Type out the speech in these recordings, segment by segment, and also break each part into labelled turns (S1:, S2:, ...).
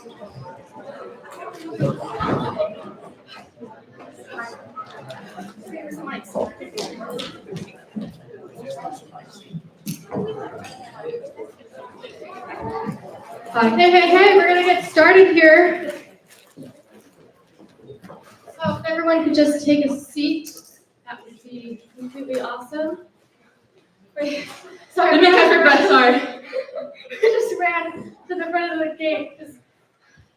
S1: Hey, we're gonna get started here. So if everyone could just take a seat, that would be completely awesome. Wait, sorry.
S2: Let me catch your breath, sorry.
S1: I just ran to the front of the gate because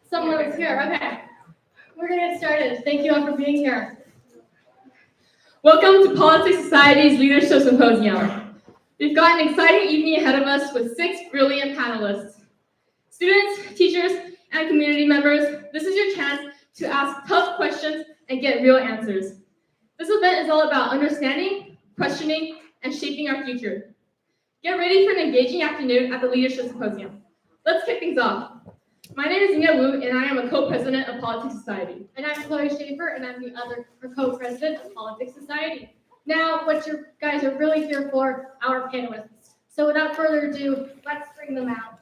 S1: someone was here. Okay, we're gonna get started. Thank you all for being here.
S2: Welcome to Politics Society's Leadership Symposium. We've got an exciting evening ahead of us with 6 brilliant panelists. Students, teachers, and community members, this is your chance to ask tough questions and get real answers. This event is all about understanding, questioning, and shaping our future. Get ready for an engaging afternoon at the Leadership Symposium. Let's kick things off. My name is Nia Wu, and I am a co-president of Politics Society.
S1: And I'm Chloe Schaefer, and I'm the other co-president of Politics Society. Now, what you guys are really here for, our panelists. So without further ado, let's bring them out.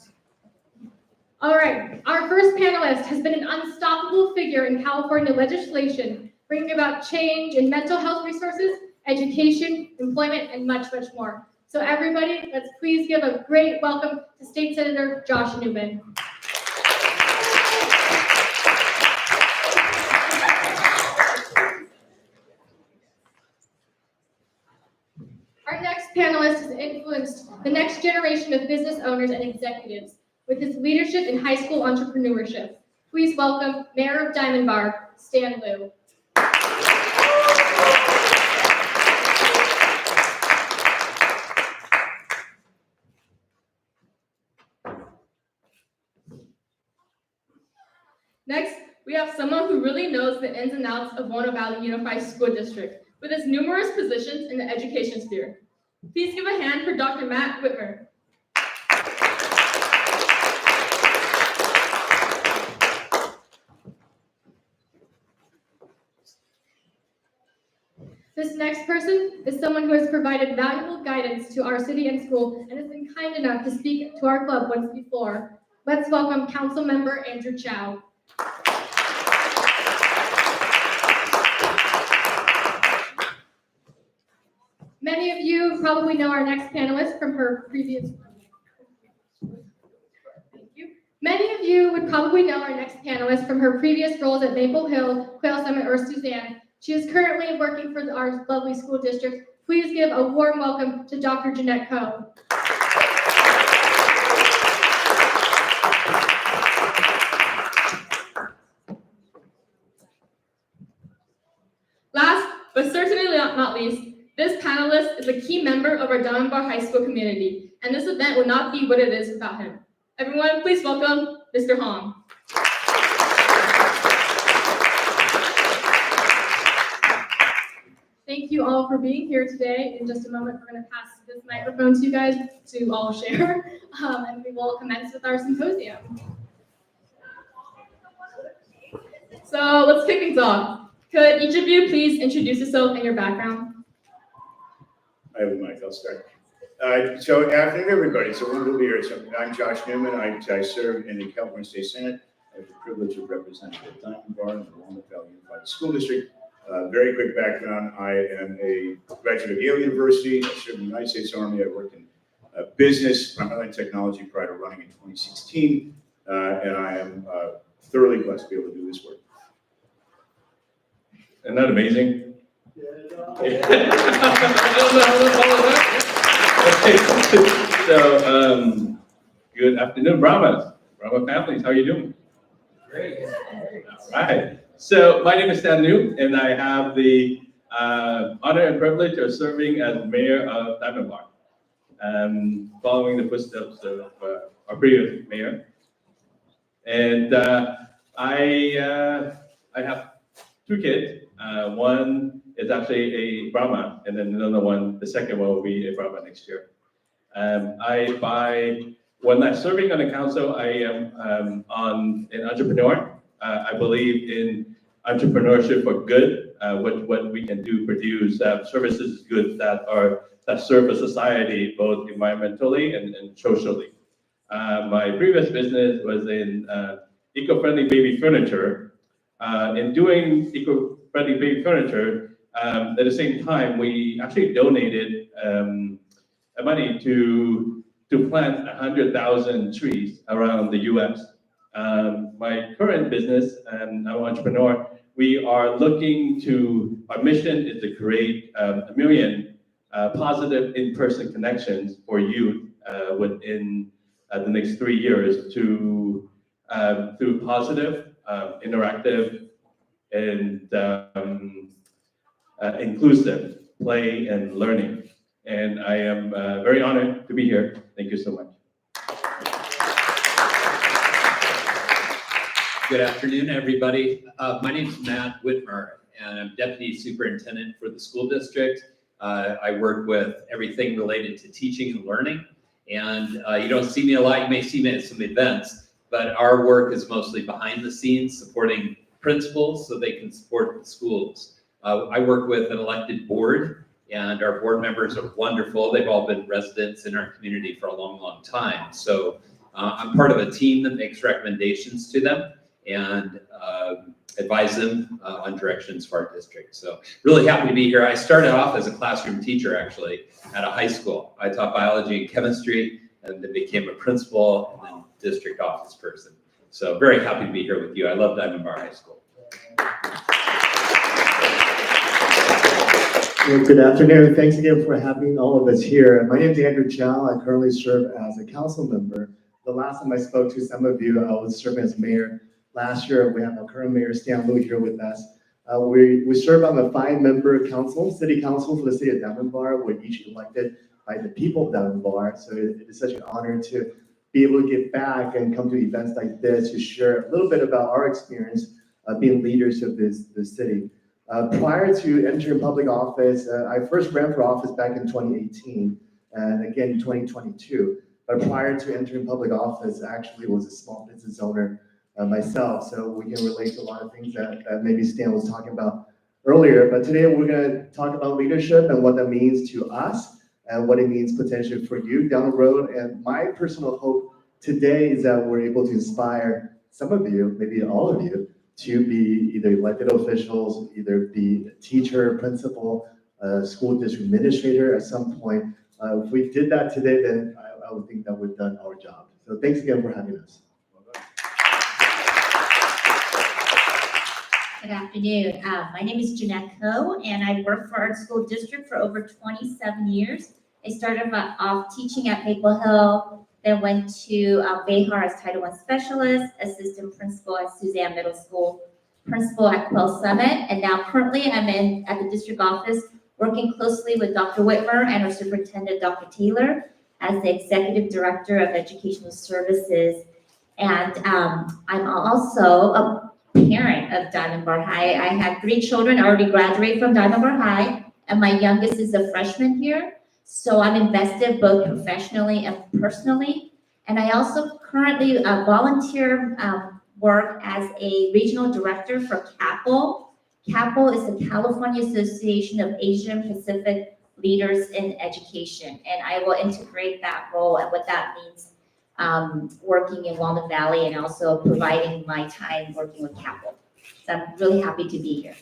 S1: All right, our first panelist has been an unstoppable figure in California legislation, bringing about change in mental health resources, education, employment, and much, much more. So everybody, let's please give a great welcome to State Senator Josh Newman. Our next panelist has influenced the next generation of business owners and executives with his leadership in high school entrepreneurship. Please welcome Mayor of Diamond Bar, Stan Liu.
S2: Next, we have someone who really knows the ins and outs of Warner Valley Unified School District with his numerous positions in the education sphere. Please give a hand for Dr. Matt Whitmer.
S1: This next person is someone who has provided valuable guidance to our city and school and has been kind enough to speak to our club once before. Let's welcome Council Member Andrew Chow. Many of you probably know our next panelist from her previous roles at Maple Hill, Quail Summit, or Suzanne. She is currently working for our lovely school district. Please give a warm welcome to Dr. Jeanette Coe.
S2: Last, but certainly not least, this panelist is a key member of our Diamond Bar High School community, and this event would not be what it is without him. Everyone, please welcome Mr. Hong.
S1: Thank you all for being here today. In just a moment, we're going to pass this microphone to you guys to all share, and we will commence with our symposium.
S2: So let's kick things off. Could each of you please introduce yourself and your background?
S3: I have a mic, I'll start. So afternoon, everybody. So wonderful to be here. So I'm Josh Newman. I serve in the California State Senate. I have the privilege of representing the Diamond Bar and the Walnut Valley Unified School District. Very quick background. I am a graduate of Yale University. I served in the United States Army. I worked in business, primarily in technology, prior to running in 2016. And I am thoroughly blessed to be able to do this work.
S4: Isn't that amazing? So, good afternoon, Brahma families. How are you doing? Great. All right. So, my name is Stan Liu, and I have the honor and privilege of serving as mayor of Diamond Bar, following the footsteps of our previous mayor. And I have 2 kids. One is actually a Brahma, and then another one, the second one will be a Brahma next year. When I'm serving on the council, I am an entrepreneur. I believe in entrepreneurship for good, what we can do, produce services, goods that serve a society, both environmentally and socially. My previous business was in eco-friendly baby furniture. In doing eco-friendly baby furniture, at the same time, we actually donated money to plant 100,000 trees around the U.S. My current business, and I'm an entrepreneur, we are looking to, our mission is to create 1 million positive in-person connections for youth within the next 3 years to through positive, interactive, and inclusive play and learning. And I am very honored to be here. Thank you so much.
S5: Good afternoon, everybody. My name is Matt Whitmer, and I'm Deputy Superintendent for the school district. I work with everything related to teaching and learning. And you don't see me a lot. You may see me at some events, but our work is mostly behind the scenes, supporting principals so they can support the schools. I work with an elected board, and our board members are wonderful. They've all been residents in our community for a long, long time. So I'm part of a team that makes recommendations to them and advise them on directions for our district. So really happy to be here. I started off as a classroom teacher, actually, at a high school. I taught biology and chemistry, and then became a principal and then district office person. So very happy to be here with you. I love Diamond Bar High School.
S6: Well, good afternoon. Thanks again for having all of us here. My name is Andrew Chow. I currently serve as a council member. The last time I spoke to some of you, I was serving as mayor. Last year, we have our current mayor, Stan Lu, here with us. We serve on a 5-member council, city council for the city of Diamond Bar. We're each elected by the people of Diamond Bar. So it is such an honor to be able to give back and come to events like this to share a little bit about our experience being leaders of this city. Prior to entering public office, I first ran for office back in 2018 and again in 2022. But prior to entering public office, I actually was a small business owner myself. So we can relate to a lot of things that maybe Stan was talking about earlier. But today we're going to talk about leadership and what that means to us and what it means potentially for you down the road. And my personal hope today is that we're able to inspire some of you, maybe all of you, to be either elected officials, either be a teacher, principal, school district administrator at some point. If we did that today, then I would think that we've done our job. So thanks again for having us.
S7: Good afternoon. My name is Jeanette Coe, and I worked for our school district for over 27 years. I started off teaching at Maple Hill, then went to Behar as Title I specialist, assistant principal at Suzanne Middle School, principal at Quill Summit, and now currently I'm at the district office working closely with Dr. Whitmer and our superintendent, Dr. Taylor, as the executive director of educational services. And I'm also a parent of Diamond Bar High. I have 3 children already graduated from Diamond Bar High, and my youngest is a freshman here. So I'm invested both professionally and personally. And I also currently volunteer work as a regional director for CAPL. CAPL is the California Association of Asian Pacific Leaders in Education. And I will integrate that role and what that means working in Walnut Valley and also providing my time working with CAPL. So I'm really happy to be here.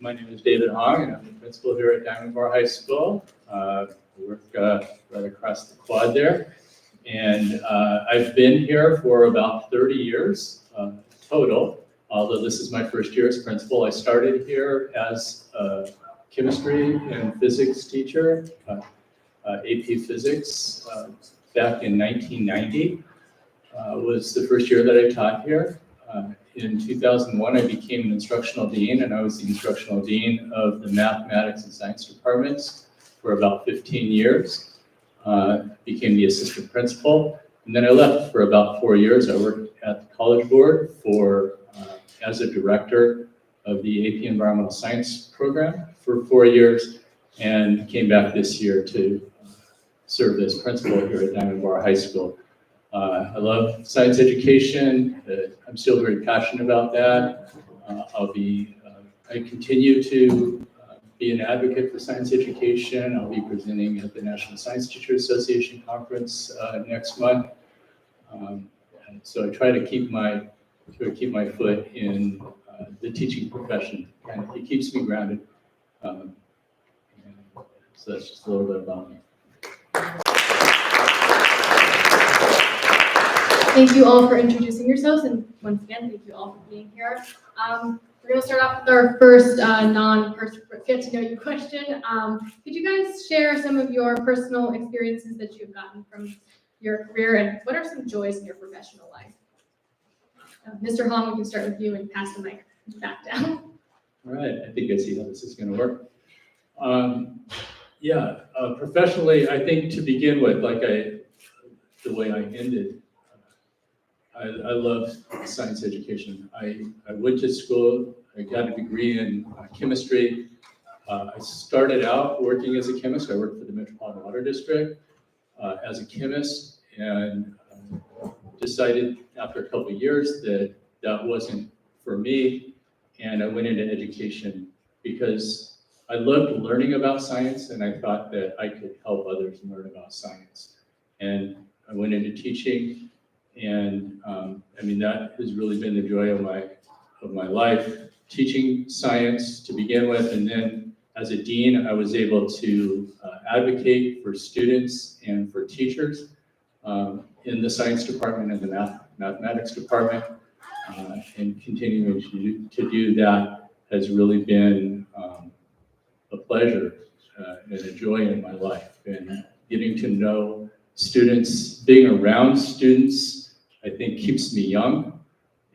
S8: My name is David Hong, and I'm the principal here at Diamond Bar High School. We work right across the quad there. And I've been here for about 30 years total, although this is my first year as principal. I started here as a chemistry and physics teacher, AP Physics, back in 1990. Was the first year that I taught here. In 2001, I became an instructional dean, and I was the instructional dean of the mathematics and science departments for about 15 years. Became the assistant principal, and then I left for about 4 years. I worked at the College Board as a director of the AP Environmental Science program for 4 years, and came back this year to serve as principal here at Diamond Bar High School. I love science education. I'm still very passionate about that. I continue to be an advocate for science education. I'll be presenting at the National Science Teacher Association Conference next month. And so I try to keep my foot in the teaching profession, and it keeps me grounded. And so that's just a little bit about me.
S1: Thank you all for introducing yourselves, and once again, thank you all for being here. We're going to start off with our first get to know you question. Could you guys share some of your personal experiences that you've gotten from your career, and what are some joys in your professional life? Mr. Hong, we can start with you and pass the mic back down.
S8: All right, I think I see how this is going to work. Professionally, I think to begin with, the way I ended, I love science education. I went to school, I got a degree in chemistry. I started out working as a chemist. I worked for the Metropolitan Water District as a chemist, and decided after a couple of years that that wasn't for me. And I went into education because I loved learning about science, and I thought that I could help others learn about science. And I went into teaching, and that has really been the joy of my life, teaching science to begin with. And then as a dean, I was able to advocate for students and for teachers in the science department and the mathematics department. And continuing to do that has really been a pleasure and a joy in my life. And getting to know students, being around students, I think keeps me young.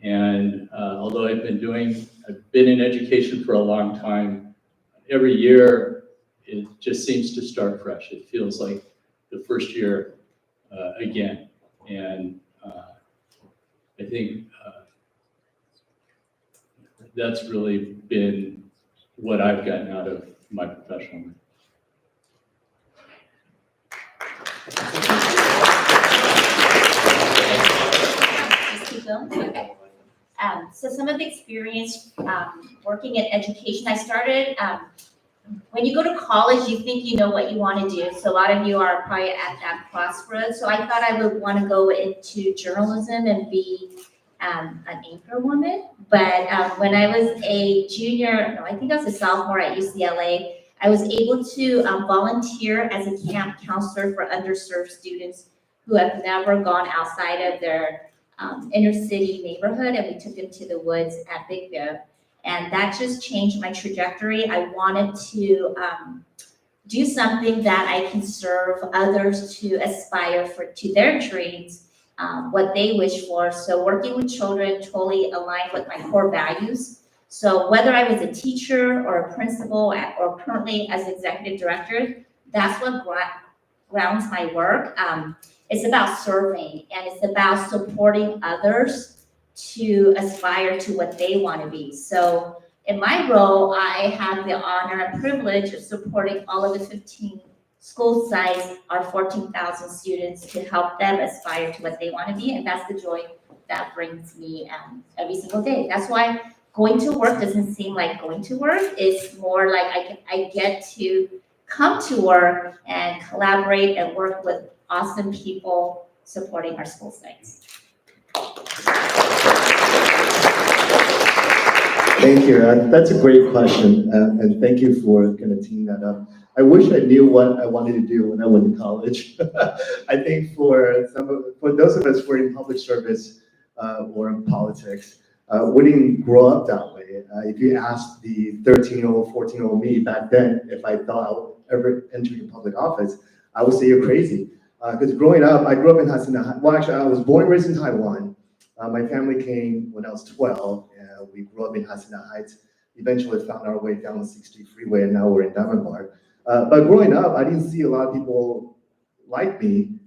S8: And although I've been in education for a long time, every year it just seems to start fresh. It feels like the first year again. And I think that's really been what I've gotten out of my professional life.
S7: So some of the experience working in education, I started, when you go to college, you think you know what you want to do. So a lot of you are probably at that crossroads. So I thought I would want to go into journalism and be an anchor woman. But when I was a I think I was a sophomore at UCLA, I was able to volunteer as a camp counselor for underserved students who have never gone outside of their inner city neighborhood, and we took them to the woods at Big Bear. And that just changed my trajectory. I wanted to do something that I can serve others to aspire to their dreams, what they wish for. So working with children totally aligned with my core values. So whether I was a teacher or a principal or currently as executive director, that's what grounds my work. It's about serving, and it's about supporting others to aspire to what they want to be. So in my role, I have the honor and privilege of supporting all of the 15 school sites, our 14,000 students, to help them aspire to what they want to be. And that's the joy that brings me every single day. That's why going to work doesn't seem like going to work. It's more like I get to come to work and collaborate and work with awesome people supporting our school sites.
S6: Thank you. That's a great question, and thank you for kind of teeing that up. I wish I knew what I wanted to do when I went to college. I think for those of us who are in public service or in politics, we didn't grow up that way. If you asked the 13-year-old, 14-year-old me back then if I thought I would ever enter a public office, I would say you're crazy. Because growing up, I grew up in Hacienda. Well, actually, I was born and raised in Taiwan. My family came when I was 12, and we grew up in Hacienda Heights. Eventually found our way down the 60 freeway, and now we're in Diamond Bar. But growing up, I didn't see a lot of people like me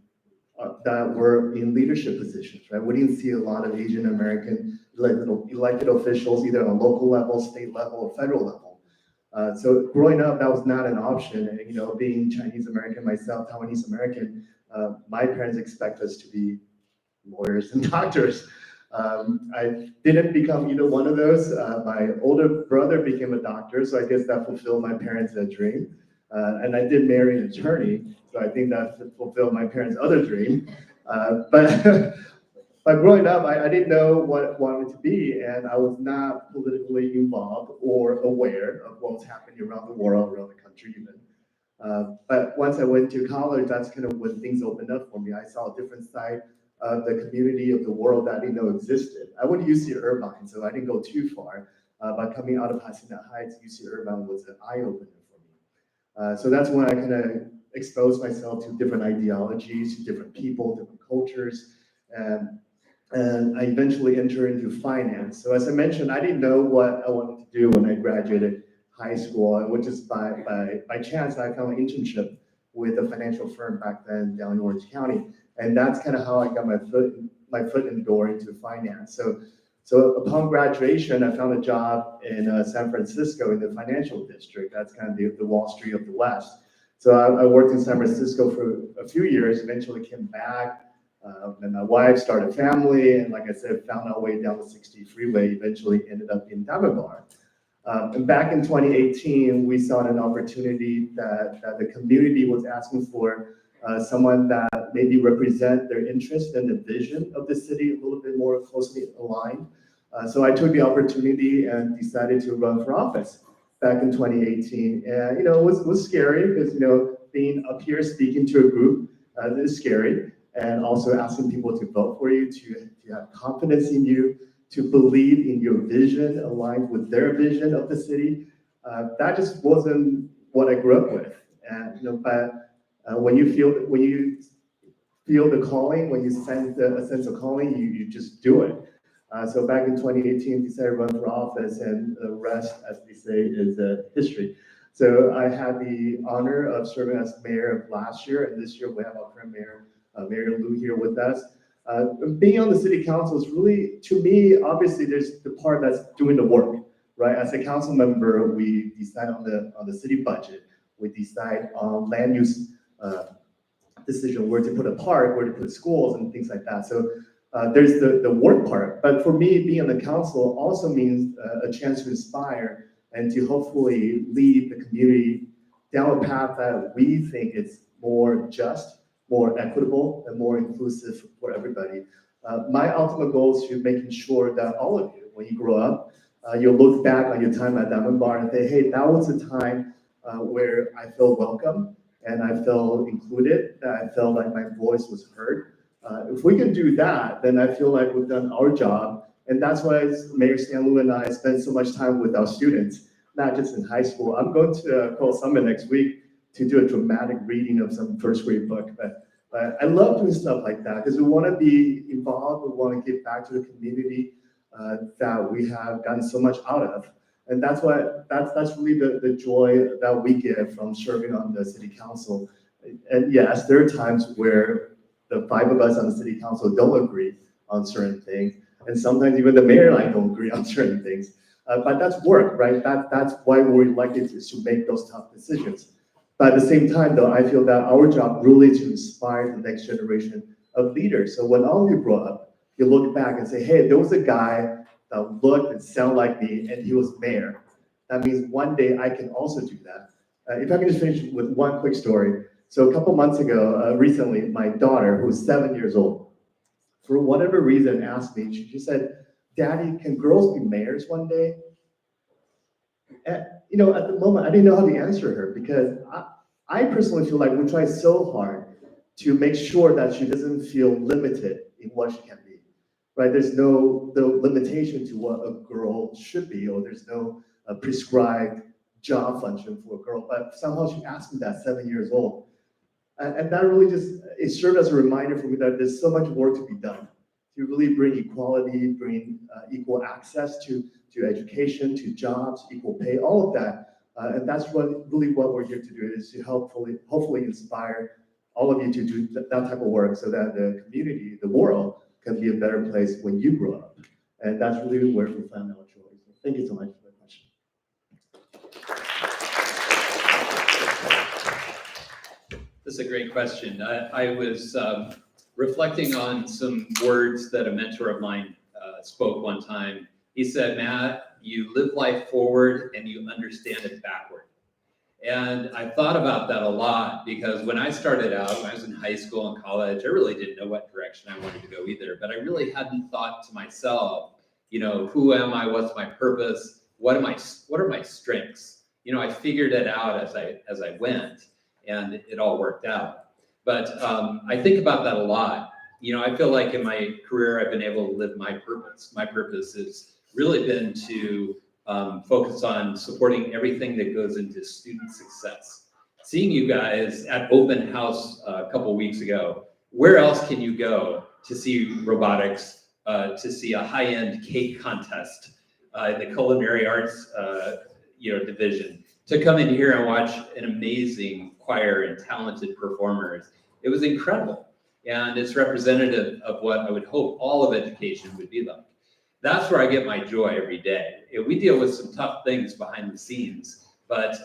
S6: that were in leadership positions, right? We didn't see a lot of Asian American elected officials, either on a local level, state level, or federal level. So growing up, that was not an option. And, being Chinese American myself, Taiwanese American, my parents expect us to be lawyers and doctors. I didn't become either one of those. My older brother became a doctor, so I guess that fulfilled my parents' dream. And I did marry an attorney, so I think that fulfilled my parents' other dream. But but growing up, I didn't know what I wanted to be, and I was not politically involved or aware of what was happening around the world, around the country even. But once I went to college, that's kind of when things opened up for me. I saw a different side of the community of the world that I didn't know existed. I went to UC Irvine, so I didn't go too far. But coming out of Hacienda Heights, UC Irvine was an eye-opener for me. So that's when I kind of exposed myself to different ideologies, to different people, different cultures, and I eventually entered into finance. So as I mentioned, I didn't know what I wanted to do when I graduated high school, which is by chance I found an internship with a financial firm back then down in Orange County, and that's kind of how I got my foot in the door into finance. So upon graduation, I found a job in San Francisco in the financial district. That's kind of the Wall Street of the West. So I worked in San Francisco for a few years, eventually came back. And my wife started a family, and like I said, found our way down the 60 freeway, eventually ended up in Diamond Bar. And back in 2018, we saw an opportunity that the community was asking for someone that maybe represent their interest and the vision of the city a little bit more closely aligned. So I took the opportunity and decided to run for office back in 2018. And, it was scary because, being up here speaking to a group is scary. And also asking people to vote for you, to have confidence in you, to believe in your vision aligned with their vision of the city. That just wasn't what I grew up with. And but when you feel the calling, when you sense a sense of calling, you just do it. So back in 2018, decided to run for office, and the rest, as they say, is history. So I had the honor of serving as mayor of last year, and this year we have our current mayor, Mayor Lou, here with us. Being on the city council is really, to me, obviously there's the part that's doing the work, right? As a council member, we decide on the city budget. We decide on land use decision, where to put a park, where to put schools, and things like that. So there's the work part. But for me, being on the council also means a chance to inspire and to hopefully lead the community down a path that we think is more just, more equitable, and more inclusive for everybody. My ultimate goal is to making sure that all of you, when you grow up, you'll look back on your time at Diamond Bar and say, hey, that was a time where I felt welcome and I felt included, that I felt like my voice was heard. If we can do that, then I feel like we've done our job. And that's why Mayor Stan Lu and I spend so much time with our students, not just in high school. I'm going to Coal Summit next week to do a dramatic reading of some first grade book. But I love doing stuff like that because we want to be involved. We want to give back to the community that we have gotten so much out of. And that's really the joy that we get from serving on the city council. And yes, there are times where the five of us on the city council don't agree on certain things. And sometimes even the mayor and I don't agree on certain things. But that's work, right? That's why we're elected, is to make those tough decisions. But at the same time, though, I feel that our job really is to inspire the next generation of leaders. So when all of you grow up, you look back and say, hey, there was a guy that looked and sounded like me, and he was mayor. That means one day I can also do that. If I can just finish with one quick story. So a couple months ago, recently, my daughter, who's 7 years old, for whatever reason, asked me, she said, Daddy, can girls be mayors one day? And, at the moment, I didn't know how to answer her because I personally feel like we try so hard to make sure that she doesn't feel limited in what she can be, right? There's no limitation to what a girl should be, or there's no prescribed job function for a girl. But somehow she asked me that 7 years old. And that really it served as a reminder for me that there's so much work to be done to really bring equality, bring equal access to education, to jobs, equal pay, all of that. And that's really what we're here to do, is to hopefully inspire all of you to do that type of work so that the community, the world, can be a better place when you grow up. And that's really where we found our joy. So thank you so much for the question.
S5: This is a great question. I was reflecting on some words that a mentor of mine spoke one time. He said, Matt, you live life forward and you understand it backward. And I thought about that a lot because when I started out, when I was in high school and college, I really didn't know what direction I wanted to go either. But I really hadn't thought to myself, who am I? What's my purpose? What are my strengths? I figured it out as I went, and it all worked out. But I think about that a lot. I feel like in my career, I've been able to live my purpose. My purpose has really been to focus on supporting everything that goes into student success. Seeing you guys at open house a couple weeks ago, where else can you go to see robotics, to see a high-end cake contest in the culinary arts division, to come in here and watch an amazing choir and talented performers? It was incredible. And it's representative of what I would hope all of education would be like. That's where I get my joy every day. We deal with some tough things behind the scenes, but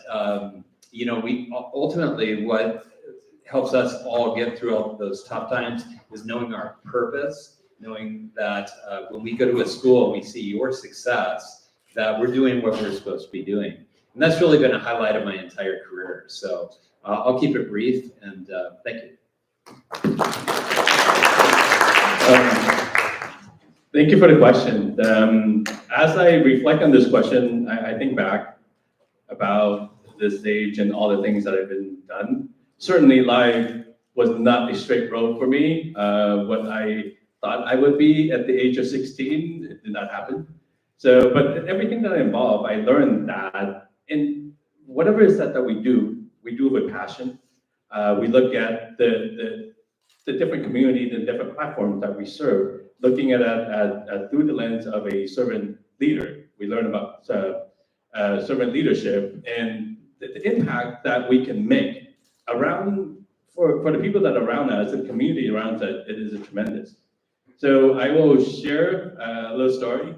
S5: we ultimately, what helps us all get through all those tough times is knowing our purpose, knowing that when we go to a school and we see your success, that we're doing what we're supposed to be doing. And that's really been a highlight of my entire career. So I'll keep it brief, and thank you.
S4: Thank you for the question. As I reflect on this question, I think back about this age and all the things that have been done. Certainly life was not a straight road for me. What I thought I would be at the age of 16, it did not happen. So, but everything that I involved, I learned that in whatever it is that we do with passion. We look at the different communities and different platforms that we serve, looking at it through the lens of a servant leader. We learn about servant leadership and the impact that we can make around for the people that are around us, the community around us. It is tremendous. So I will share a little story.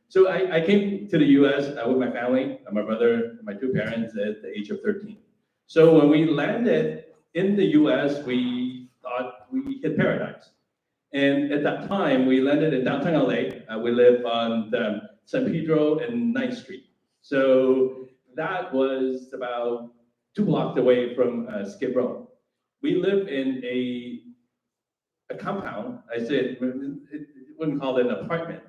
S4: So I came to the U.S. With my family, my brother, and my two parents at the age of 13. So when we landed in the U.S., we thought we hit paradise. And at that time, we landed in downtown LA. We live on San Pedro and 9th Street. So that was about 2 blocks away from Skid Row. We live in a compound. I said, wouldn't call it an apartment,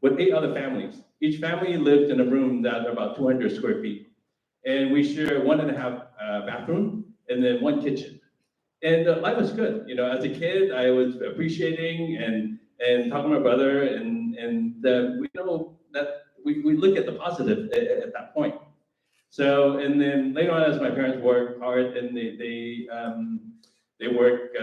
S4: with 8 other families. Each family lived in a room that about 200 square feet. And we share 1.5 bathroom and then 1 kitchen. And life was good. As a kid, I was appreciating and talking to my brother, and we know that we look at the positive at that point. So, and then later on, as my parents worked hard, and they work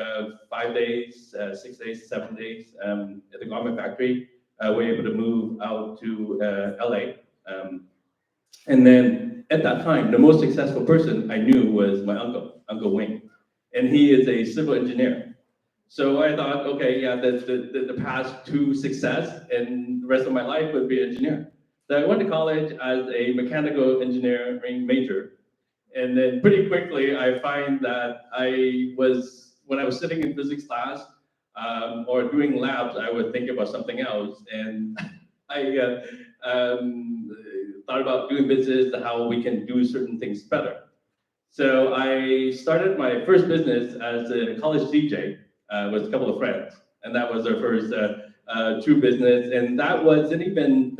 S4: 5 days, 6 days, 7 days at the garment factory. We're able to move out to LA. And then at that time, the most successful person I knew was my Uncle Wayne. And he is a civil engineer. So I thought, okay, yeah, the path to success and the rest of my life would be engineer. So I went to college as a mechanical engineering major. And then pretty quickly, I find that when I was sitting in physics class or doing labs, I would think about something else. And I thought about doing business, how we can do certain things better. So I started my first business as a college DJ with a couple of friends, and that was our first true business. And that wasn't even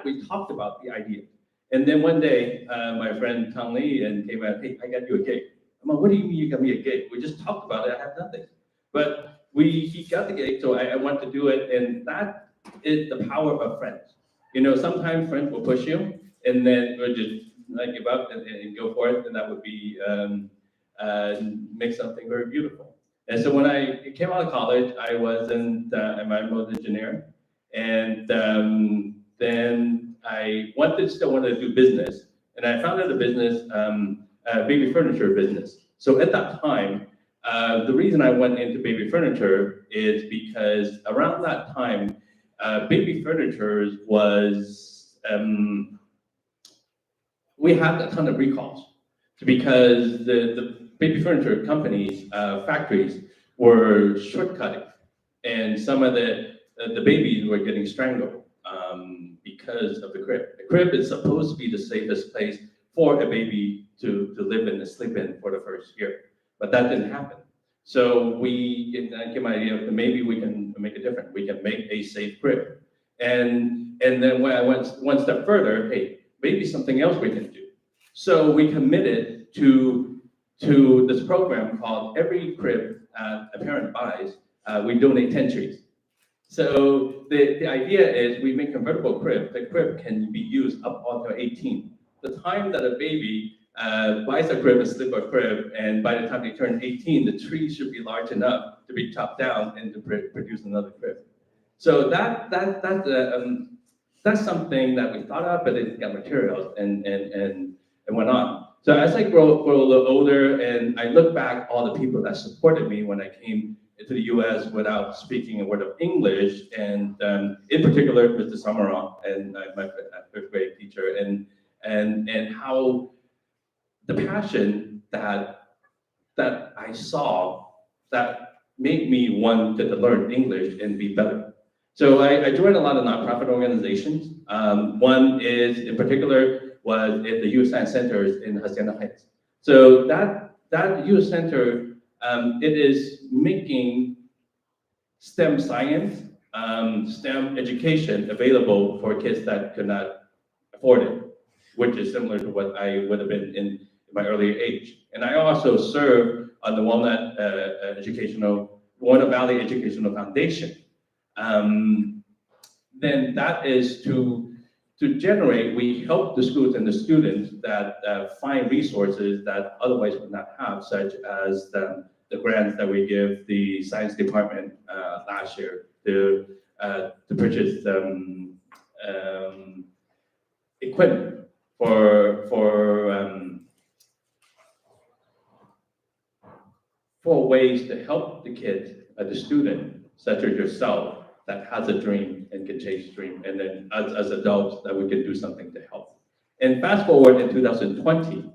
S4: we talked about the idea, and then one day my friend Tom Lee came out, hey, I got you a gig. I'm like, what do you mean you got me a gig? We just talked about it. I have nothing, but he got the gig, so I went to do it, and that is the power of friends. Sometimes friends will push you, and then we'll just give up and go for it, and that would be make something very beautiful. And so when I came out of college, I was an environmental engineer, and then I still wanted to do business, and I founded a business, a baby furniture business. So at that time, the reason I went into baby furniture is because around that time, baby furniture was we had a ton of recalls because the baby furniture companies, factories were shortcutting, and some of the the babies were getting strangled because of the crib. The crib is supposed to be the safest place for a baby to live in and sleep in for the first year, but that didn't happen. So we came the idea of maybe we can make a difference. We can make a safe crib. And then when I went one step further, hey, maybe something else we can do. So we committed to this program called every crib a parent buys, we donate 10 trees. So the idea is we make convertible crib. The crib can be used up until 18. The time that a baby buys a crib, a slip crib, and by the time they turn 18, the tree should be large enough to be chopped down and to produce another crib. So that's something that we thought of, but it got materials and went on. So as I grow a little older, and I look back all the people that supported me when I came to the U.S. without speaking a word of English, and in particular, Mr. Samaron and my fifth grade teacher, and how the passion that I saw that made me want to learn English and be better. So I joined a lot of nonprofit organizations. One is, in particular, was at the U.S. Science Centers in Hacienda Heights. So that U.S. Center, it is making STEM science, STEM education available for kids that could not afford it, which is similar to what I would have been in my earlier age. And I also serve on the Walnut Valley Educational Foundation. Then that is to generate, we help the schools and the students that find resources that otherwise would not have, such as the grants that we give the science department last year to purchase equipment for ways to help the kids, the student, such as yourself, that has a dream and can chase dream, and then as adults that we can do something to help. And fast forward in 2020,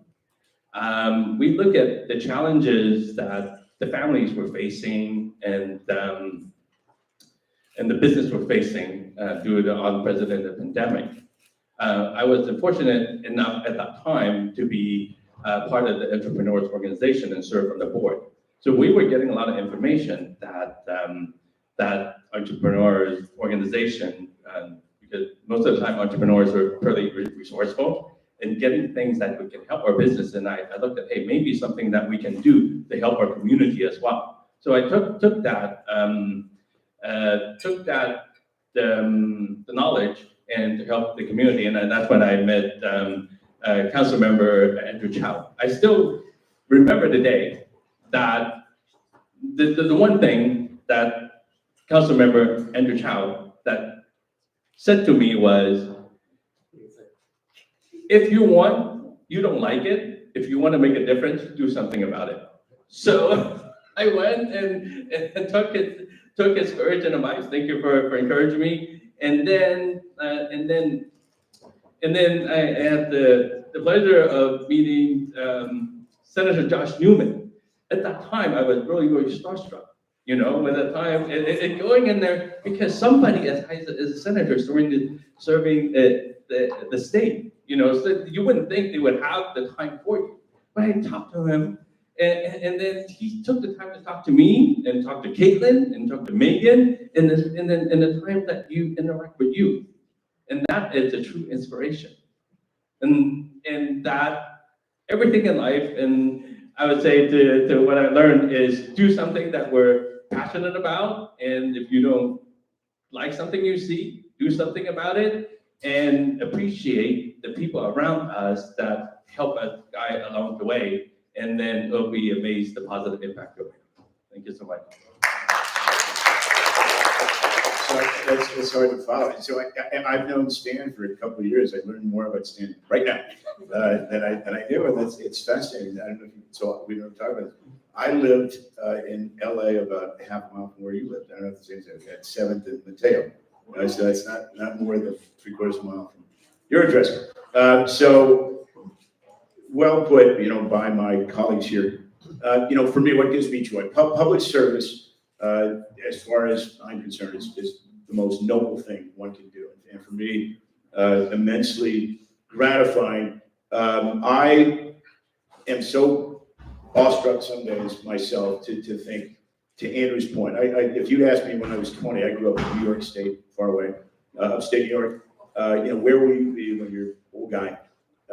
S4: we look at the challenges that the families were facing and the business were facing due to the unprecedented pandemic. I was fortunate enough at that time to be part of the entrepreneurs organization and serve on the board. So we were getting a lot of information that entrepreneurs organization, because most of the time entrepreneurs are pretty resourceful in getting things that we can help our business. And I looked at, hey, maybe something that we can do to help our community as well. So I took the knowledge and to help the community. And that's when I met Council Member Andrew Chow. I still remember the day that the one thing that Council Member Andrew Chow that said to me was, if you don't like it, if you want to make a difference, do something about it. So I went and took his courage and advice. Thank you for encouraging me. And then I had the pleasure of meeting Senator Josh Newman. At that time, I was really, really starstruck. You know, at the time, and going in there because somebody as a senator serving the state, you know, so you wouldn't think they would have the time for you. But I talked to him, and then he took the time to talk to me and talk to Caitlin and talk to Megan, and then the time that you interact with you, and that is a true inspiration, and that everything in life, and I would say to what I learned is do something that we're passionate about, and if you don't like something you see, do something about it, and appreciate the people around us that help us guide along the way, and then it'll be amazed the positive impact of it. Thank you so much.
S3: So it's hard to follow. So I've known Stan for a couple of years. I learned more about Stan right now than I do, and it's fascinating. I don't know if you saw, we don't talk about it. I lived in LA about half a mile from where you lived. I don't know if the same thing, at 7th and Mateo. So it's not more than 3/4 of a mile from your address. So well put, you know, by my colleagues here. You know, for me, what gives me joy? Public service, as far as I'm concerned, is the most noble thing one can do. And for me, immensely gratifying. I am so awestruck some days myself to think, to Andrew's point, if you'd asked me when I was 20, I grew up in New York State, far away, upstate New York, where will you be when you're an old guy?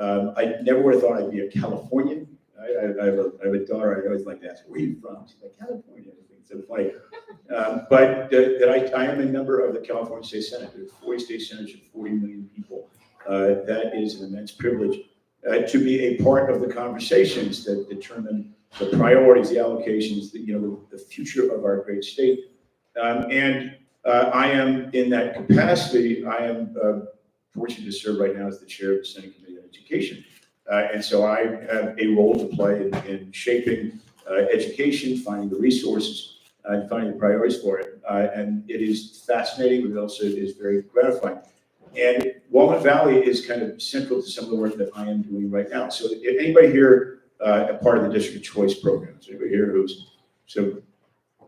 S3: I never would have thought I'd be a Californian. I have a daughter, I always like to ask, where are you from? She's like, California. I think it's so funny. But that I am a member of the California State Senate. There are 40 state senators and 40 million people. That is an immense privilege to be a part of the conversations that determine the priorities, the allocations, the future of our great state. I am in that capacity. I am fortunate to serve right now as the chair of the Senate Committee on Education. And so I have a role to play in shaping education, finding the resources, and finding the priorities for it. And it is fascinating, but also it is very gratifying. And Walnut Valley is kind of central to some of the work that I am doing right now. So if anybody here a part of the District Choice Program, so anybody here so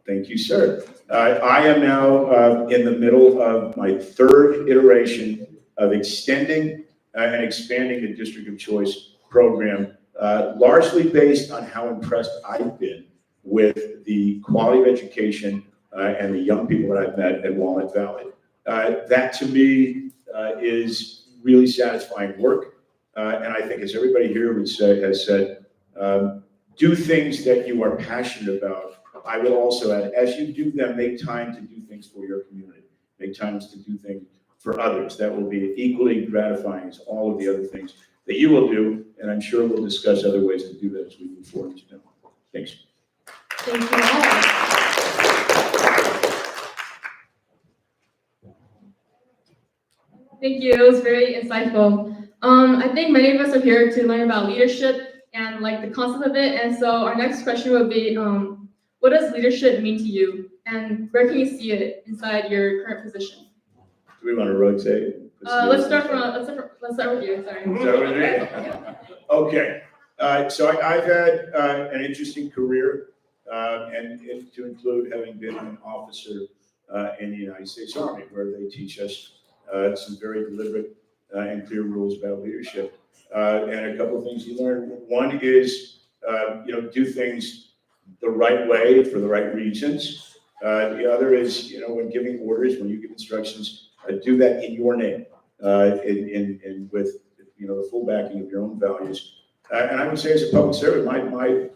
S3: thank you, sir. I am now in the middle of my third iteration of extending and expanding the District of Choice program, largely based on how impressed I've been with the quality of education and the young people that I've met at Walnut Valley. That to me is really satisfying work. And I think as everybody here has said, do things that you are passionate about. I will also add, as you do them, make time to do things for your community. Make times to do things for others. That will be equally gratifying as all of the other things that you will do. And I'm sure we'll discuss other ways to do that as we move forward. Thanks.
S1: Thank you all.
S2: Thank you. It was very insightful. I think many of us are here to learn about leadership and like the concept of it. And so our next question would be, what does leadership mean to you? And where can you see it inside your current position?
S3: Do we want to rotate?
S2: Let's start with you. Sorry.
S3: Start with me. Okay. So I've had an interesting career, and to include having been an officer in the United States Army, where they teach us some very deliberate and clear rules about leadership. And a couple of things you learn. One is, do things the right way for the right reasons. The other is, when giving orders, when you give instructions, do that in your name, and with the full backing of your own values. And I would say, as a public servant, my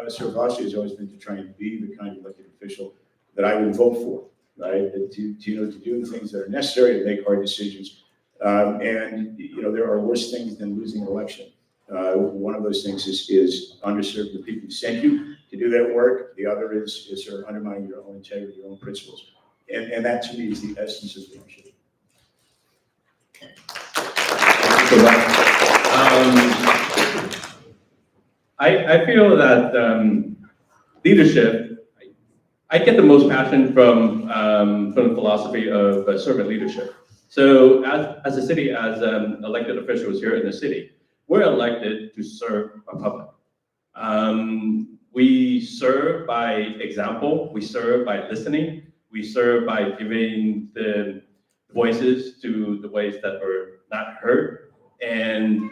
S3: sort of philosophy has always been to try and be the kind of elected official that I would vote for, right? To do the things that are necessary to make hard decisions. And there are worse things than losing an election. One of those things is underserve the people who sent you to do that work. The other is sort of undermining your own integrity, your own principles. And that to me is the essence of leadership.
S4: I feel that leadership, I get the most passion from the philosophy of servant leadership. So as a city, as elected officials here in the city, we're elected to serve our public. We serve by example, we serve by listening, we serve by giving the voices to the ways that are not heard, and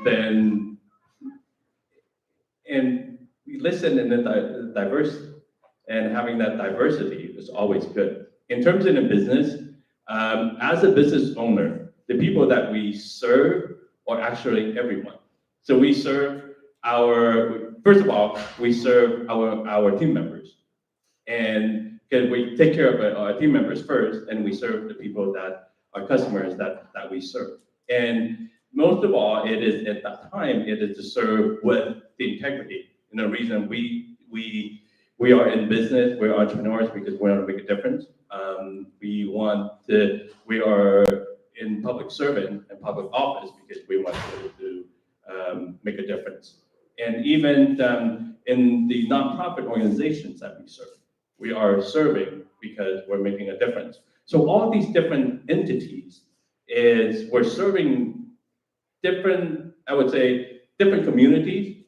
S4: we listen in the diversity, and having that diversity is always good. In terms of the business, as a business owner, the people that we serve are actually everyone. So we serve first of all, we serve our team members. And because we take care of our team members first, and we serve the people that are customers that we serve. And most of all, it is at that time, it is to serve with the integrity. And the reason we are in business, we're entrepreneurs because we want to make a difference. We are in public servant and public office because we want to make a difference. And even in the nonprofit organizations that we serve, we are serving because we're making a difference. So all these different entities we're serving different, I would say, different communities,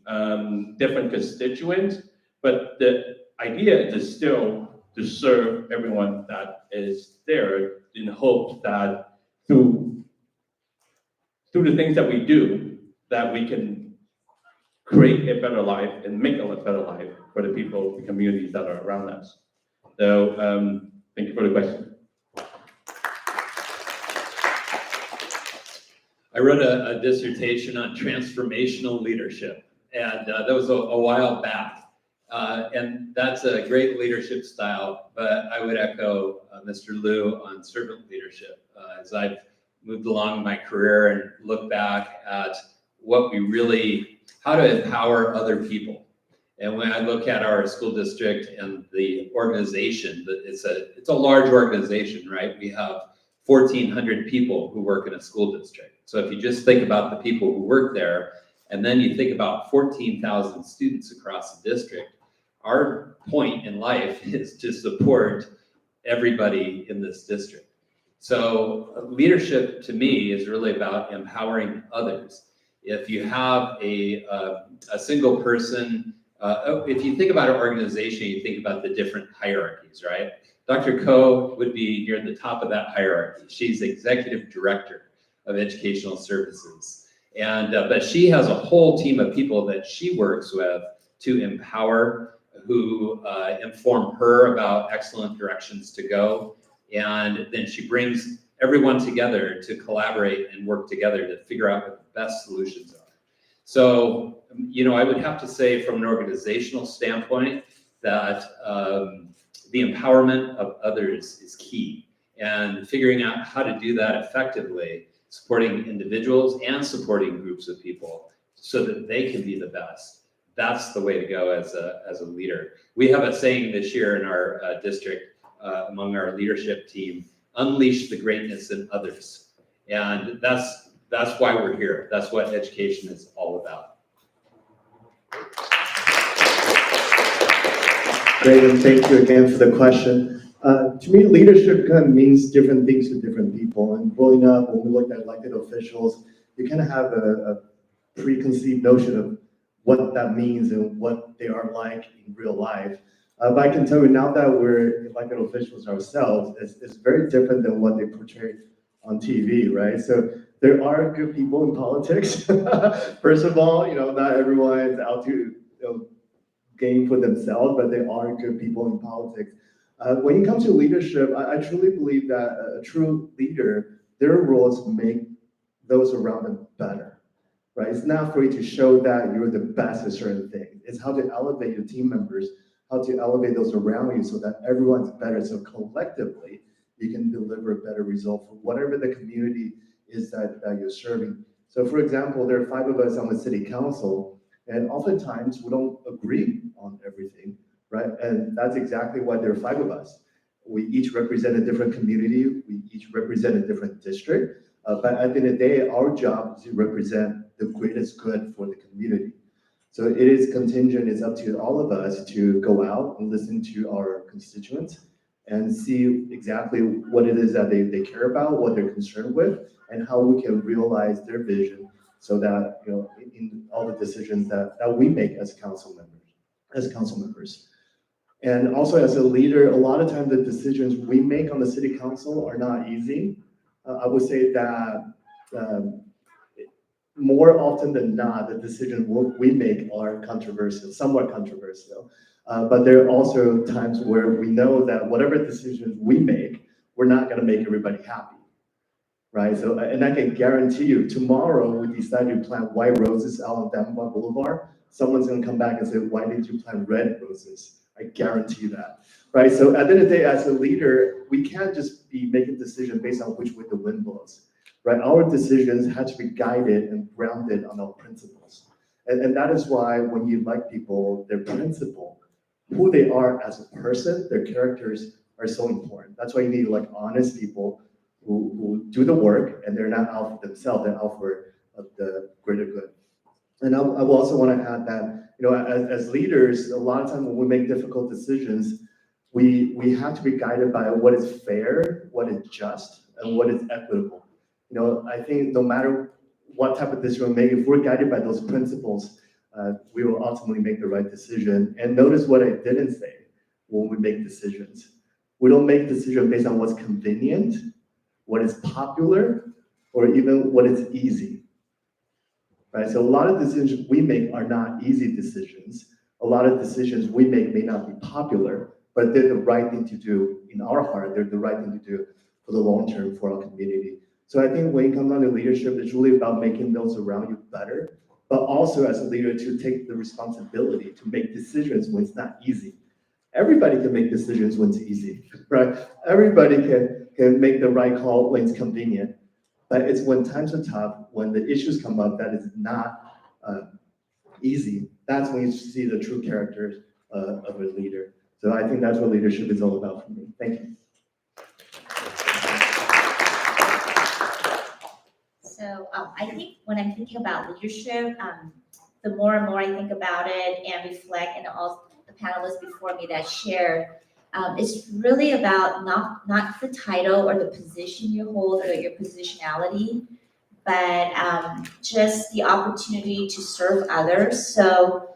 S4: different constituents, but the idea is still to serve everyone that is there in hopes that through the things that we do, that we can create a better life and make a better life for the people, the communities that are around us. So thank you for the question.
S5: I wrote a dissertation on transformational leadership, and that was a while back. And that's a great leadership style, but I would echo Mr. Liu on servant leadership. As I've moved along in my career and look back at what we really, how to empower other people. And when I look at our school district and the organization, it's a large organization, right? We have 1,400 people who work in a school district. So if you just think about the people who work there, and then you think about 14,000 students across the district, our point in life is to support everybody in this district. So leadership to me is really about empowering others. If you have a single person, if you think about an organization, you think about the different hierarchies, right? Dr. Ko would be near the top of that hierarchy. She's executive director of educational services. And, but she has a whole team of people that she works with to empower, who inform her about excellent directions to go. And then she brings everyone together to collaborate and work together to figure out what the best solutions are. So, you know, I would have to say from an organizational standpoint that the empowerment of others is key, and figuring out how to do that effectively, supporting individuals and supporting groups of people so that they can be the best. That's the way to go as a leader. We have a saying this year in our district among our leadership team: unleash the greatness in others. And that's why we're here. That's what education is all about.
S6: Great, and thank you again for the question. To me, leadership kind of means different things to different people. And growing up, when we looked at elected officials, you kind of have a preconceived notion of what that means and what they are like in real life. But I can tell you now that we're elected officials ourselves, it's very different than what they portray on TV, right? So there are good people in politics. First of all, you know, not everyone's out to gain for themselves, but there are good people in politics. When it comes to leadership, I truly believe that a true leader, their roles make those around them better, right? It's not for you to show that you're the best at certain things. It's how to elevate your team members, how to elevate those around you so that everyone's better. So collectively, you can deliver a better result for whatever the community is that you're serving. So for example, there are 5 of us on the city council, and oftentimes we don't agree on everything, right? And that's exactly why there are 5 of us. We each represent a different community. We each represent a different district. But at the end of the day, our job is to represent the greatest good for the community. So it is contingent, it's up to all of us to go out and listen to our constituents and see exactly what it is that they care about, what they're concerned with, and how we can realize their vision so that, you know, in all the decisions that we make as council members. And also as a leader, a lot of times the decisions we make on the city council are not easy. I would say that more often than not, the decisions we make are controversial, somewhat controversial. But there are also times where we know that whatever decisions we make, we're not going to make everybody happy, right? So, and I can guarantee you, tomorrow we decide to plant white roses out on Davenport Boulevard, someone's going to come back and say, why didn't you plant red roses? I guarantee you that, right? So at the end of the day, as a leader, we can't just be making decisions based on which way the wind blows, right? Our decisions have to be guided and grounded on our principles. And that is why when you elect people, their principle, who they are as a person, their characters are so important. That's why you need like honest people who do the work and they're not out for themselves, they're out for the greater good. And I will also want to add that, you know, as leaders, a lot of times when we make difficult decisions, we have to be guided by what is fair, what is just, and what is equitable. You know, I think no matter what type of decision we make, if we're guided by those principles, we will ultimately make the right decision. And notice what I didn't say when we make decisions. We don't make decisions based on what's convenient. what is popular or even what is easy, right? So a lot of decisions we make are not easy decisions. A lot of decisions we make may not be popular, but they're the right thing to do in our heart. They're the right thing to do for the long term for our community. So I think when it comes down to leadership, it's really about making those around you better, but also as a leader to take the responsibility to make decisions when it's not easy. Everybody can make decisions when it's easy, right? Everybody can make the right call when it's convenient, but it's when times are tough, when the issues come up that is not easy, that's when you see the true character of a leader. So I think that's what leadership is all about for me. Thank you.
S7: So I think when I'm thinking about leadership, the more and more I think about it and reflect, and all the panelists before me that shared, it's really about not the title or the position you hold or your positionality, but just the opportunity to serve others. So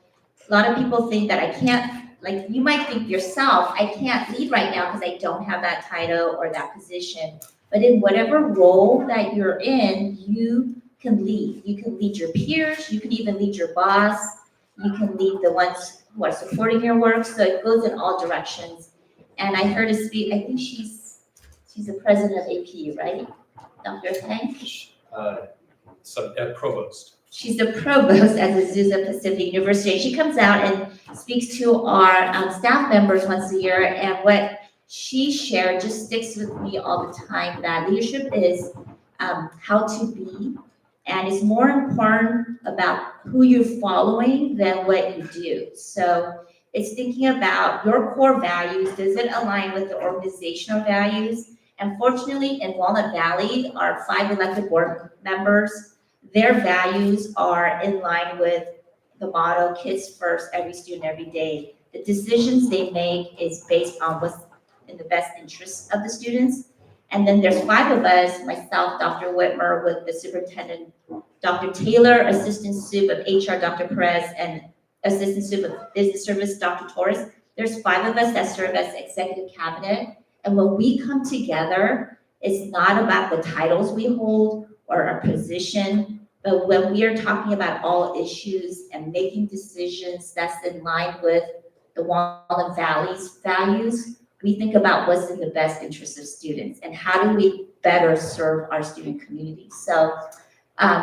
S7: a lot of people think that I can't, like you might think yourself, I can't lead right now because I don't have that title or that position. But in whatever role that you're in, you can lead. You can lead your peers, you can even lead your boss, you can lead the ones who are supporting your work. So it goes in all directions. And I heard her speak, I think she's the president of AP, right? Dr. Tang?
S9: Provost.
S7: She's the provost at the Azusa Pacific University. She comes out and speaks to our staff members once a year, and what she shared just sticks with me all the time, that leadership is how to be, and it's more important about who you're following than what you do. So it's thinking about your core values. Does it align with the organizational values? And fortunately, in Walnut Valley, our 5 elected board members, their values are in line with the motto, kids first, every student, every day. The decisions they make is based on what's in the best interest of the students. And then there's 5 of us, myself, Dr. Whitmer, with the superintendent, Dr. Taylor, assistant sup of HR, Dr. Perez, and assistant sup of business service, Dr. Torres. There's 5 of us that serve as executive cabinet. And when we come together, it's not about the titles we hold or our position, but when we are talking about all issues and making decisions that's in line with the Walnut Valley's values, we think about what's in the best interest of students and how do we better serve our student community. So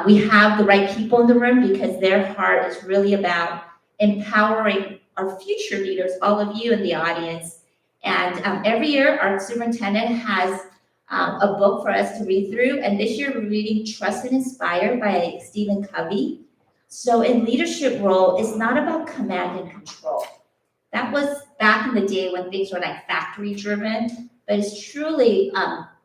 S7: we have the right people in the room because their heart is really about empowering our future leaders, all of you in the audience. And every year our superintendent has a book for us to read through. And this year we're reading Trust and Inspire by Stephen Covey. So in leadership role, it's not about command and control. That was back in the day when things were like factory driven, but it's truly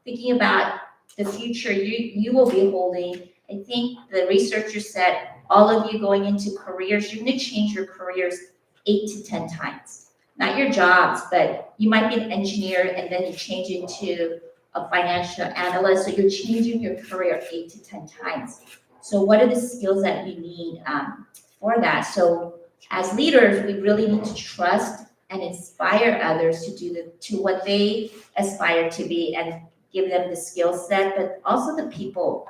S7: thinking about the future you will be holding. I think the researchers said all of you going into careers, you're going to change your careers 8 to 10 times. Not your jobs, but you might be an engineer and then you change into a financial analyst. So you're changing your career 8 to 10 times. So what are the skills that you need for that? So as leaders, we really need to trust and inspire others to what they aspire to be and give them the skill set, but also the people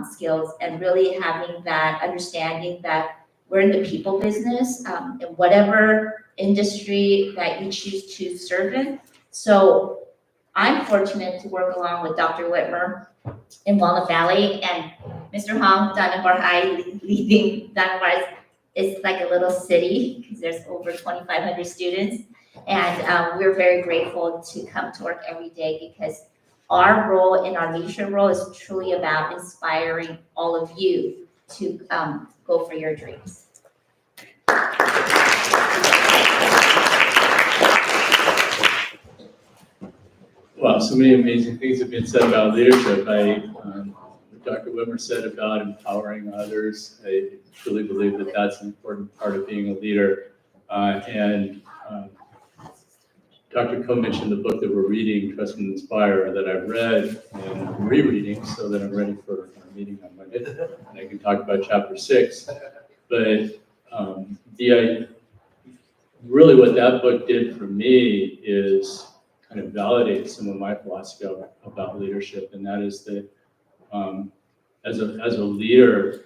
S7: skills, and really having that understanding that we're in the people business in whatever industry that you choose to serve in. So I'm fortunate to work along with Dr. Whitmer in Walnut Valley, and Mr. Hong, Danambar High, leading Danambar is like a little city because there's over 2,500 students. And we're very grateful to come to work every day because our role in our leadership role is truly about inspiring all of you to go for your dreams.
S8: Wow, so many amazing things have been said about leadership. What Dr. Whitmer said about empowering others, I truly believe that that's an important part of being a leader. Dr. Ko mentioned the book that we're reading, Trust and Inspire, that I've read and I'm rereading so that I'm ready for our meeting on Monday. And I can talk about chapter 6. But really what that book did for me is kind of validate some of my philosophy about leadership, and that is that as a leader,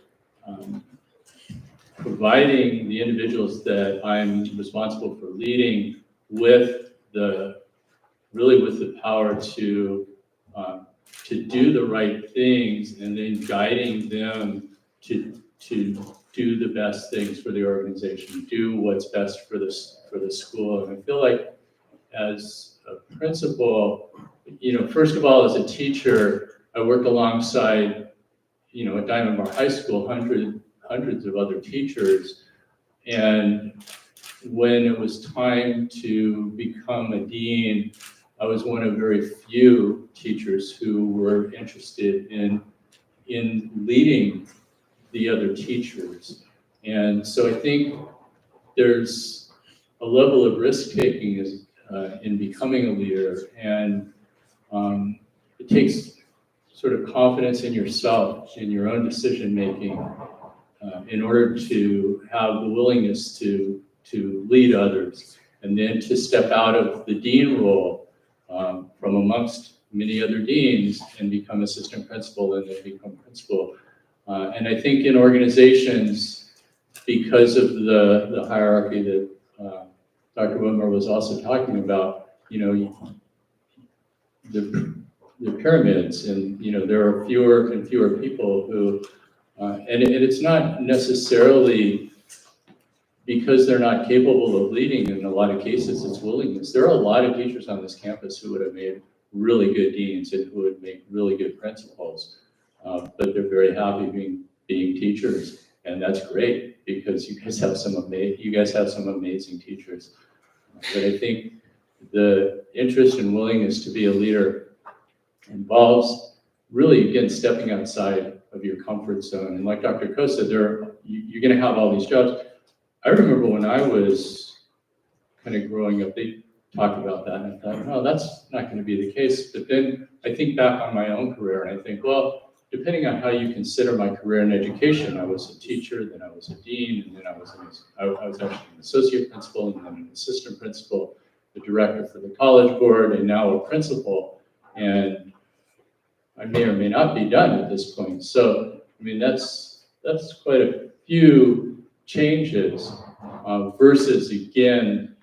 S8: providing the individuals that I'm responsible for leading with the power to do the right things, and then guiding them to do the best things for the organization, do what's best for the school. And I feel like as a principal, first of all, as a teacher, I work alongside, at Diamond Bar High School, hundreds of other teachers. And when it was time to become a dean, I was one of very few teachers who were interested in leading the other teachers. And so I think there's a level of risk-taking in becoming a leader, and it takes sort of confidence in yourself, in your own decision-making, in order to have the willingness to lead others, and then to step out of the dean role from amongst many other deans and become assistant principal and then become principal. And I think in organizations, because of the hierarchy that Dr. Whitmer was also talking about, the pyramids, and there are fewer and fewer people who, and it's not necessarily because they're not capable of leading. In a lot of cases, it's willingness. There are a lot of teachers on this campus who would have made really good deans and who would make really good principals, but they're very happy being teachers, and that's great because you guys have some amazing teachers. But I think the interest and willingness to be a leader involves really, again, stepping outside of your comfort zone. And like Dr. Ko said, you're going to have all these jobs. I remember when I was kind of growing up, they talked about that, and I thought, no, that's not going to be the case. But then I think back on my own career, and I think, well, depending on how you consider my career in education, I was a teacher, then I was a dean, and then I was actually an associate principal, and then an assistant principal, the director for the college board, and now a principal. And I may or may not be done at this point. So, I mean, that's quite a few changes versus, again,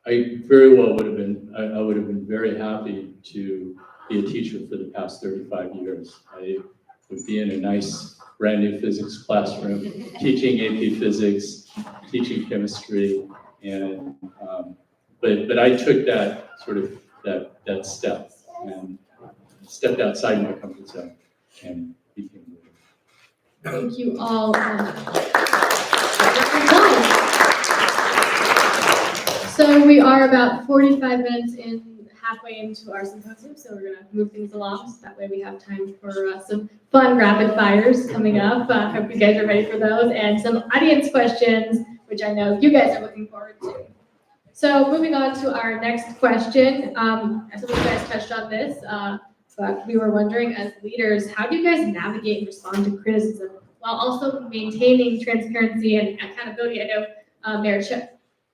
S8: I very well would have been, I would have been very happy to be a teacher for the past 35 years. I would be in a nice brand new physics classroom, teaching AP physics, teaching chemistry, and but I took that sort of that step and stepped outside my comfort zone and became a leader.
S1: Thank you all. So we are about 45 minutes halfway into our symposium, so we're gonna move things along, so that way we have time for some fun rapid fires coming up. Hope you guys are ready for those, and some audience questions, which I know you guys are looking forward to. So moving on to our next question, some of you guys touched on this, but we were wondering, as leaders, how do you guys navigate and respond to criticism while also maintaining transparency and accountability? I know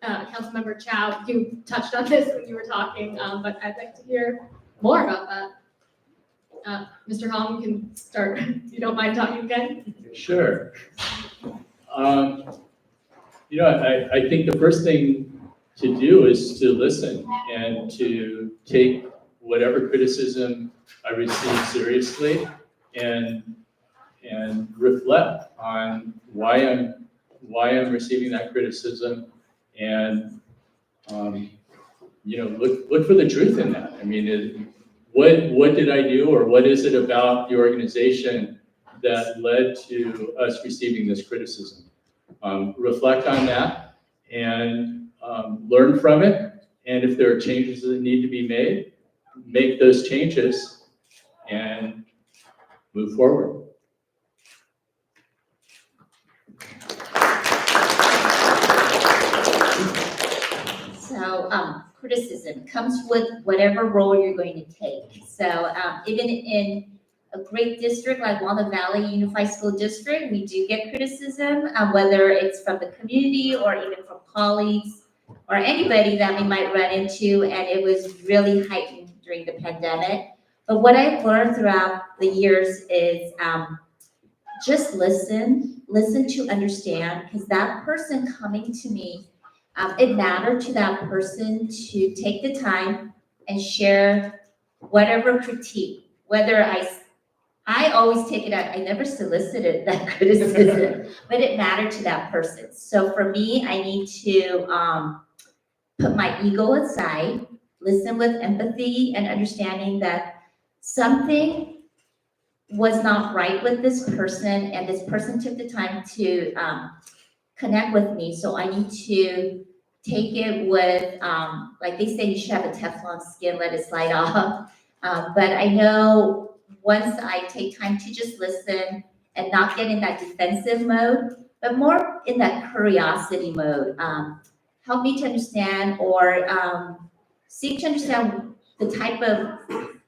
S1: Councilmember Chow, you touched on this when you were talking, but I'd like to hear more about that. Mr. Hong, you can start, if you don't mind talking again.
S8: Sure. I think the first thing to do is to listen and to take whatever criticism I receive seriously and reflect on why I'm receiving that criticism, and look for the truth in that. I mean, what did I do, or what is it about the organization that led to us receiving this criticism? Reflect on that and learn from it. And if there are changes that need to be made, make those changes and move forward.
S7: So criticism comes with whatever role you're going to take. So even in a great district like Walnut Valley Unified School District, we do get criticism, whether it's from the community or even from colleagues or anybody that we might run into, and it was really heightened during the pandemic. But what I've learned throughout the years is just listen to understand, because that person coming to me, it mattered to that person to take the time and share whatever critique, whether I always take it out, I never solicited that criticism, but it mattered to that person. So for me, I need to put my ego aside, listen with empathy and understanding that something was not right with this person, and this person took the time to connect with me. So I need to take it with, like they say, you should have a Teflon skin, let it slide off. But I know once I take time to just listen and not get in that defensive mode, but more in that curiosity mode, help me to understand, or seek to understand the type of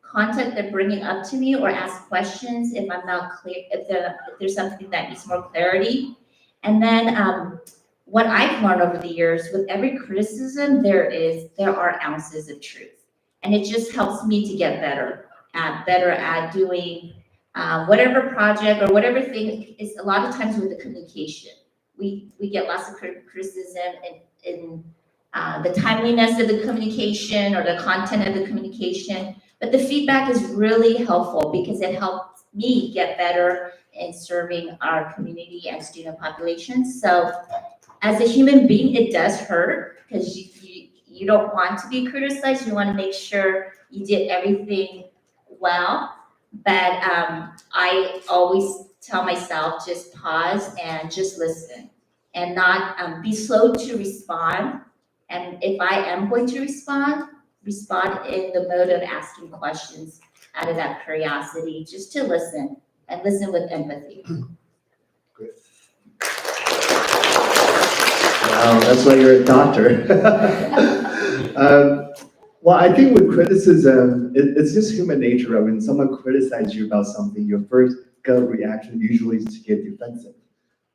S7: content they're bringing up to me, or ask questions if I'm not clear, if there's something that needs more clarity. And then what I've learned over the years, with every criticism, there are ounces of truth. And it just helps me to get better at doing whatever project or whatever thing is. A lot of times with the communication, we get lots of criticism in the timeliness of the communication or the content of the communication. But the feedback is really helpful because it helps me get better in serving our community and student populations. So as a human being, it does hurt because you don't want to be criticized. You want to make sure you did everything well. But I always tell myself, just pause and just listen, and not be slow to respond. And if I am going to respond in the mode of asking questions out of that curiosity, just to listen, and listen with empathy.
S6: Wow, that's why you're a doctor. Well, I think with criticism, it's just human nature. When someone criticizes you about something, your first gut reaction usually is to get defensive.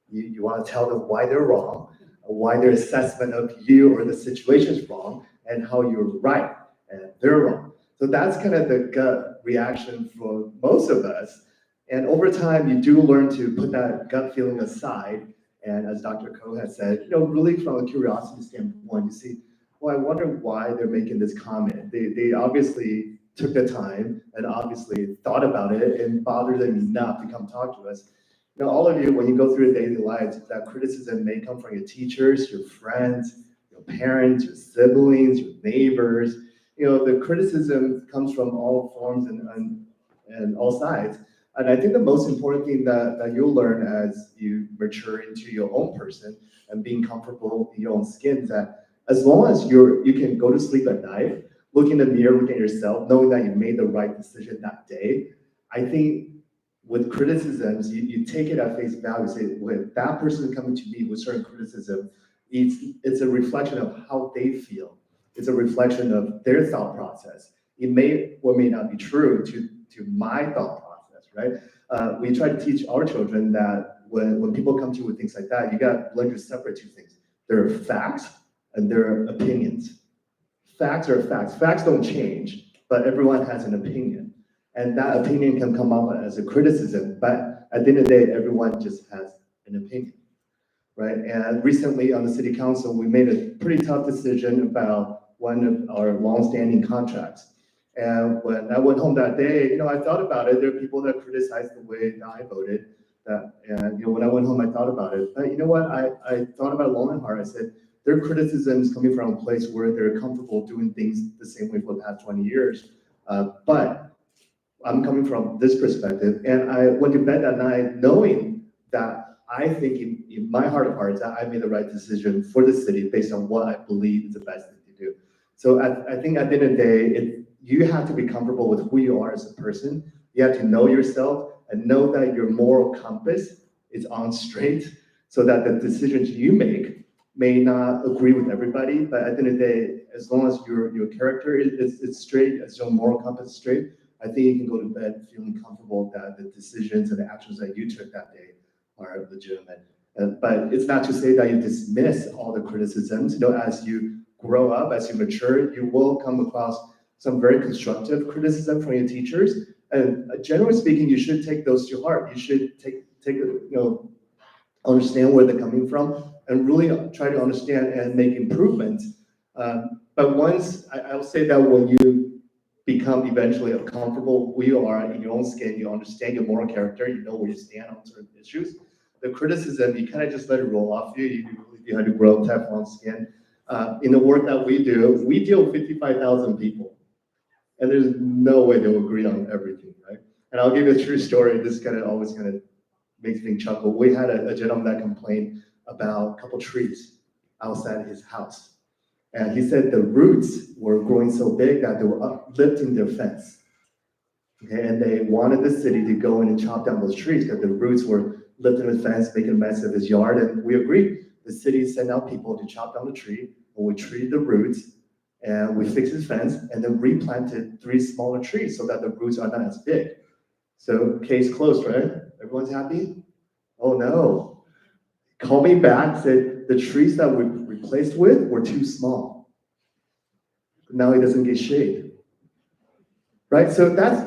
S6: You want to tell them why they're wrong, why their assessment of you or the situation is wrong, and how you're right and they're wrong. So that's kind of the gut reaction for most of us. And over time, you do learn to put that gut feeling aside. And as Dr. Ko has said, really from a curiosity standpoint, you see, well, I wonder why they're making this comment. They obviously took the time and obviously thought about it and bothered them enough to come talk to us. All of you, when you go through your daily lives, that criticism may come from your teachers, your friends, your parents, your siblings, your neighbors. The criticism comes from all forms and all sides. And I think the most important thing that you'll learn as you mature into your own person and being comfortable in your own skin is that as long as you can go to sleep at night, look in the mirror, look at yourself, knowing that you made the right decision that day, I think with criticisms, you take it at face value. Say, when that person coming to me with certain criticism, it's a reflection of how they feel. It's a reflection of their thought process. It may or may not be true to my thought process, right? We try to teach our children that when people come to you with things like that, you got to learn to separate two things. There are facts and there are opinions. Facts are facts. Facts don't change, but everyone has an opinion. And that opinion can come off as a criticism, but at the end of the day, everyone just has an opinion, right? And recently on the city council, we made a pretty tough decision about one of our longstanding contracts. And when I went home that day, I thought about it. There are people that criticized the way that I voted. And when I went home, I thought about it. But you know what? I thought about it long and hard. I said, their criticisms coming from a place where they're comfortable doing things the same way for the past 20 years. But I'm coming from this perspective, and I went to bed that night knowing that I think in my heart of hearts that I made the right decision for the city based on what I believe is the best thing to do. So I think at the end of the day, you have to be comfortable with who you are as a person. You have to know yourself and know that your moral compass is on straight, so that the decisions you make may not agree with everybody, but at the end of the day, as long as your character is straight, as your moral compass is straight, I think you can go to bed feeling comfortable that the decisions and the actions that you took that day are legitimate. But it's not to say that you dismiss all the criticisms. As you grow up, as you mature, you will come across some very constructive criticism from your teachers. And generally speaking, you should take those to heart. You should understand where they're coming from and really try to understand and make improvements. But once, I'll say that when you become eventually comfortable who you are in your own skin, you understand your moral character, you know where you stand on certain issues. The criticism, you kind of just let it roll off you. You have to grow Teflon skin. In the work that we do, we deal with 55,000 people. And there's no way they'll agree on everything, right? And I'll give you a true story. This always makes me chuckle. We had a gentleman that complained about a couple trees outside his house. And he said the roots were growing so big that they were uplifting their fence. Okay, and they wanted the city to go in and chop down those trees because the roots were lifting the fence, making a mess of his yard. And we agreed. The city sent out people to chop down the tree, and we treated the roots, and we fixed his fence, and then replanted 3 smaller trees so that the roots are not as big. So case closed, right? Everyone's happy? Oh no. Called me back, said the trees that we replaced with were too small. Now he doesn't get shade. Right? So that's,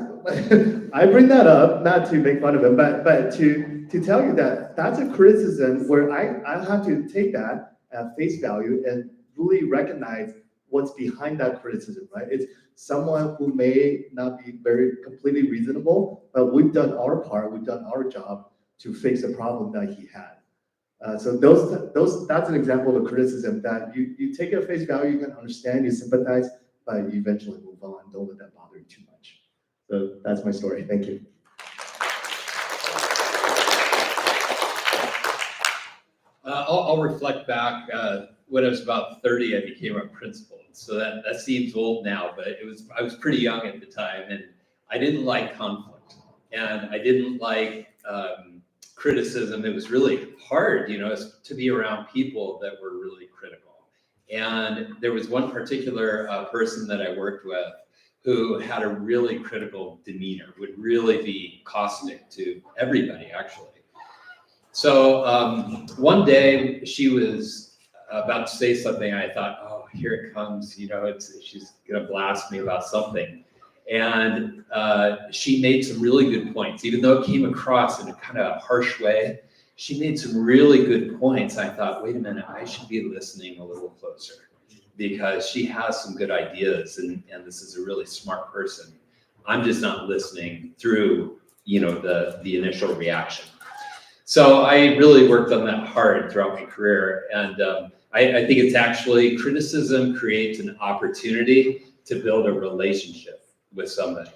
S6: I bring that up, not to make fun of him, but to tell you that that's a criticism where I have to take that at face value and really recognize what's behind that criticism, right? It's someone who may not be very completely reasonable, but we've done our part, we've done our job to fix a problem that he had. So that's an example of a criticism that you take it at face value, you can understand, you sympathize, but you eventually move on. Don't let that bother you too much. So that's my story. Thank you.
S5: I'll reflect back. When I was about 30, I became a principal. So that seems old now, but I was pretty young at the time, and I didn't like conflict, and I didn't like criticism. It was really hard, to be around people that were really critical. And there was one particular person that I worked with who had a really critical demeanor, would really be caustic to everybody, actually. So one day she was about to say something, and I thought, oh, here it comes, she's gonna blast me about something. And she made some really good points, even though it came across in a kind of harsh way. She made some really good points. I thought, wait a minute, I should be listening a little closer because she has some good ideas, and this is a really smart person. I'm just not listening through, the initial reaction. So I really worked on that hard throughout my career, and I think it's actually criticism creates an opportunity to build a relationship with somebody.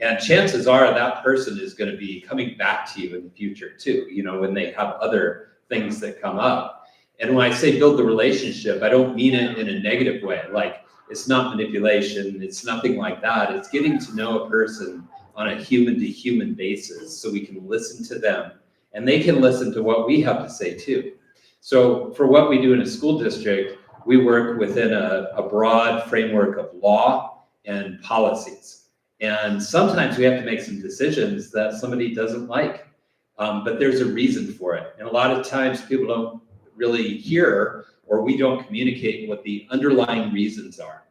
S5: And chances are that person is going to be coming back to you in the future too, when they have other things that come up. And when I say build the relationship, I don't mean it in a negative way. Like, it's not manipulation, it's nothing like that. It's getting to know a person on a human to human basis so we can listen to them and they can listen to what we have to say too. So for what we do in a school district, we work within a broad framework of law and policies. And sometimes we have to make some decisions that somebody doesn't like, but there's a reason for it. And a lot of times people don't really hear, or we don't communicate what the underlying reasons are.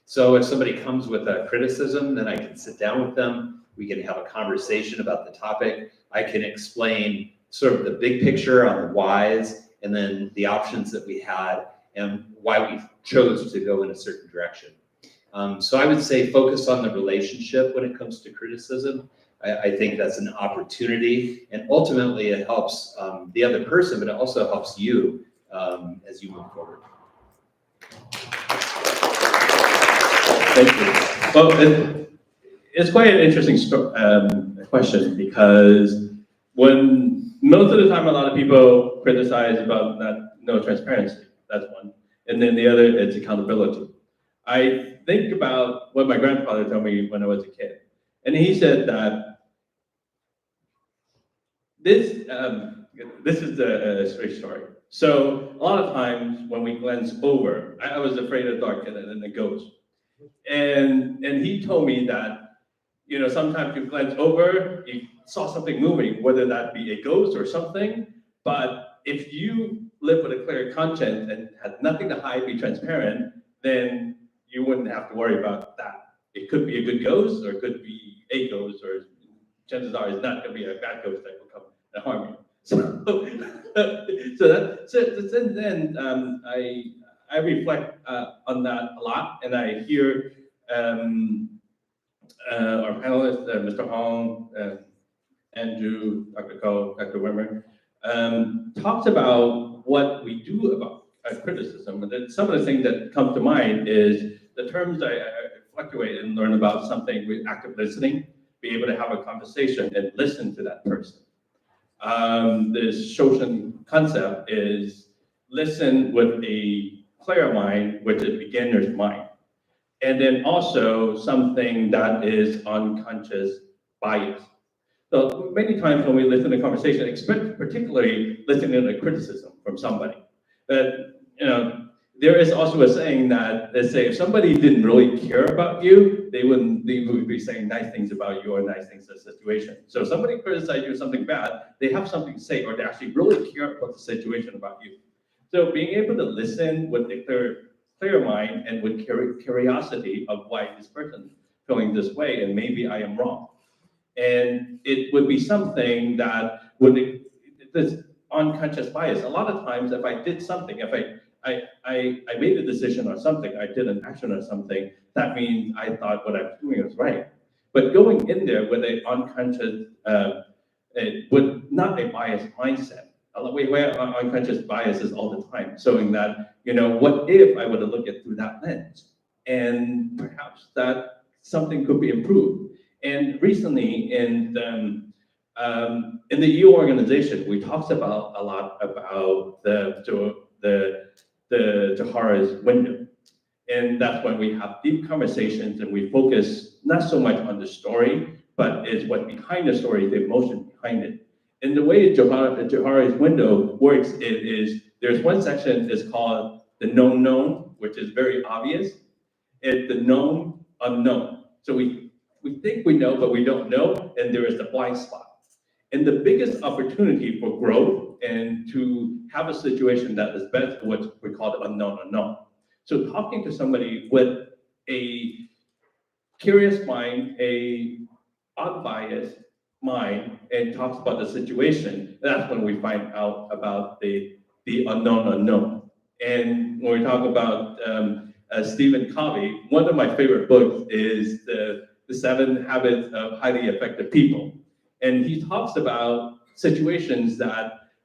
S5: So if somebody comes with a criticism, then I can sit down with them, we can have a conversation about the topic. I can explain sort of the big picture on the whys, and then the options that we had and why we chose to go in a certain direction. So I would say focus on the relationship when it comes to criticism. I think that's an opportunity, and ultimately it helps the other person, but it also helps you as you move forward.
S4: Thank you. Well, it's quite an interesting question, because when most of the time a lot of people criticize about no transparency, that's one, and then the other is accountability. I think about what my grandfather told me when I was a kid, and he said that this is a straight story. So a lot of times when we glance over, I was afraid of dark and the ghost, and he told me that sometimes you glance over, you saw something moving, whether that be a ghost or something, but if you live with a clear conscience and had nothing to hide, be transparent, then you wouldn't have to worry about that. It could be a good ghost, or it could be a ghost, or chances are it's not going to be a bad ghost that will come and harm you. Then I reflect on that a lot, and I hear our panelists, Mr. Hong, Andrew, Dr. Ko, Dr. Wimmer, talked about what we do about criticism. And then some of the things that come to mind is the terms I fluctuate and learn about something with active listening, be able to have a conversation and listen to that person. This Shoshin concept is listen with a clear mind, with a beginner's mind. And then also something that is unconscious bias. So many times when we listen to conversation, particularly listening to criticism from somebody, that, you know, there is also a saying that they say if somebody didn't really care about you, they would be saying nice things about you or nice things to the situation. So if somebody criticizes you something bad, they have something to say, or they actually really care about the situation about you. So being able to listen with a clear mind and with curiosity of why this person is feeling this way, and maybe I am wrong. And it would be something that would, this unconscious bias. A lot of times, if I did something, if I made a decision on something, I did an action on something, that means I thought what I'm doing was right. But going in there with an unconscious, with not a biased mindset. We wear unconscious biases all the time, showing that, you know, what if I were to look at through that lens? And perhaps that something could be improved. And recently in the EU organization, we talked about a lot about the Johari's window. And that's when we have deep conversations and we focus not so much on the story, but it's what behind the story, the emotion behind it. And the way Johari's window works is there's one section that's called the known known, which is very obvious. It's the known unknown. So we think we know, but we don't know, and there is the blind spot. And the biggest opportunity for growth and to have a situation that is best, what we call the unknown unknown. So talking to somebody with a curious mind, a unbiased mind, and talks about the situation, that's when we find out about the unknown unknown. And when we talk about Stephen Covey, one of my favorite books is the 7 Habits of Highly Effective People. And he talks about situations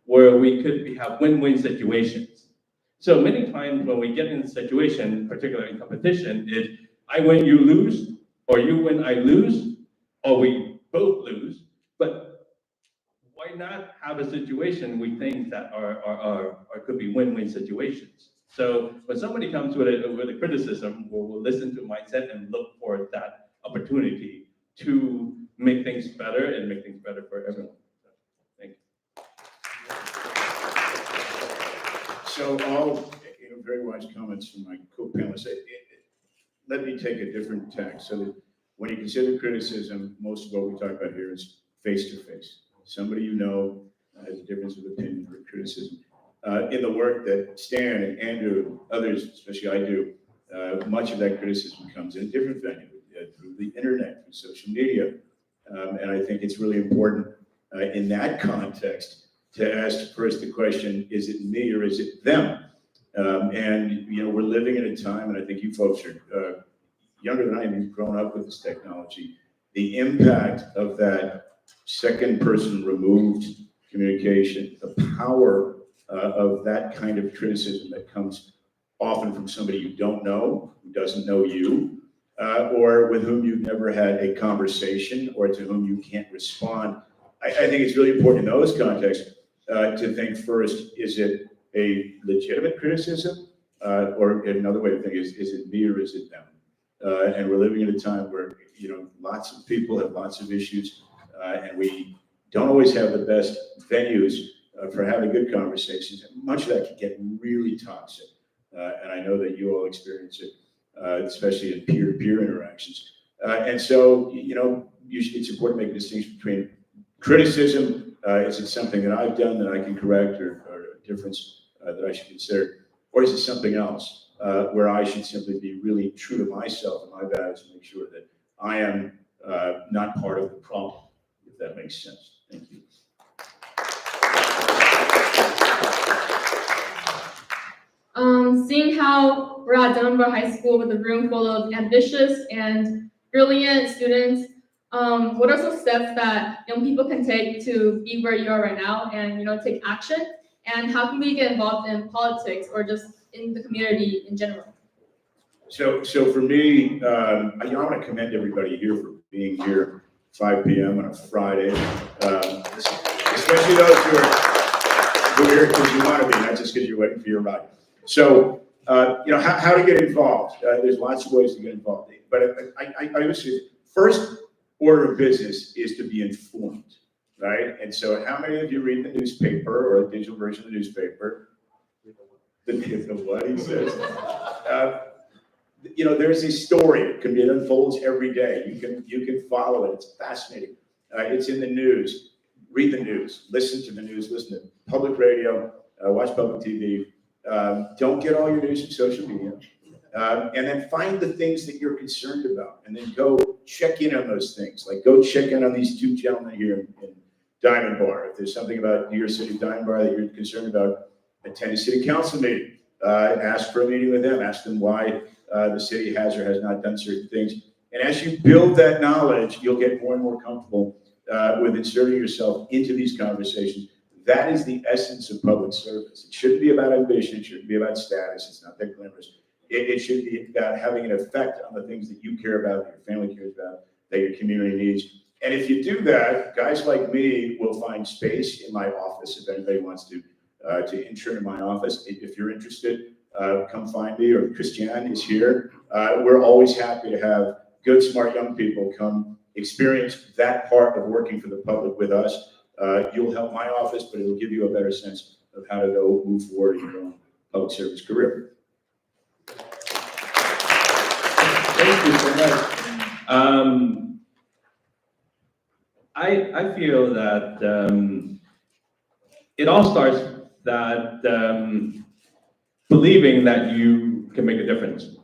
S4: where we could have win-win situations. So many times when we get in a situation, particularly in competition, is I win, you lose, or you win, I lose, or we both lose. But why not have a situation we think that are could be win-win situations? So when somebody comes with a criticism, we'll listen to mindset and look for that opportunity to make things better and make things better for everyone. So, thank you.
S3: So all very wise comments from my co-panelists. Let me take a different tack. So that when you consider criticism, most of what we talk about here is face-to-face. Somebody you know has a difference of opinion or criticism. In the work that Stan and Andrew, others, especially I do, much of that criticism comes in a different venue, through the internet, through social media. And I think it's really important in that context to ask first the question, is it me or is it them? And, you know, we're living in a time, and I think you folks are younger than I am, you've grown up with this technology. The impact of that second person removed communication, the power of that kind of criticism that comes often from somebody you don't know, who doesn't know you, or with whom you've never had a conversation, or to whom you can't respond. I think it's really important in those contexts to think first, is it a legitimate criticism? Or another way to think is it me or is it them? And we're living in a time where, you know, lots of people have lots of issues, and we don't always have the best venues for having good conversations. And much of that can get really toxic. And I know that you all experience it, especially in peer-to-peer interactions. And so, you know, it's important to make a distinction between criticism, is it something that I've done that I can correct, or a difference that I should consider, or is it something else? where I should simply be really true to myself and my values and make sure that I am not part of the problem, if that makes sense. Thank you.
S2: Seeing how we're at Dunbar High School with a room full of ambitious and brilliant students, what are some steps that young people can take to be where you are right now and take action? And how can we get involved in politics or just in the community in general?
S3: So for me, I want to commend everybody here for being here 5 p.m. on a Friday, especially those who are here because you want to be, not just because you're waiting for your ride. So, how to get involved. There's lots of ways to get involved. But I would say first order of business is to be informed, right? And so how many of you read the newspaper or a digital version of the newspaper? The what he says. There's a story. It unfolds every day. You can follow it. It's fascinating. It's in the news. Read the news. Listen to the news. Listen to public radio. Watch public TV. Don't get all your news from social media. And then find the things that you're concerned about, and then go check in on those things. Like go check in on these two gentlemen here in Diamond Bar. If there's something about New York City Diamond Bar that you're concerned about, attend a city council meeting. Ask for a meeting with them. Ask them why the city has or has not done certain things. And as you build that knowledge, you'll get more and more comfortable with inserting yourself into these conversations. That is the essence of public service. It shouldn't be about ambition. It shouldn't be about status. It's not that glamorous. It should be about having an effect on the things that you care about, that your family cares about, that your community needs. And if you do that, guys like me will find space in my office if anybody wants to intern in my office. If you're interested, come find me, or Christiane is here. We're always happy to have good, smart young people come experience that part of working for the public with us. You'll help my office, but it'll give you a better sense of how to go move forward in your own public service career.
S4: Thank you so much. I feel that it all starts that believing that you can make a difference,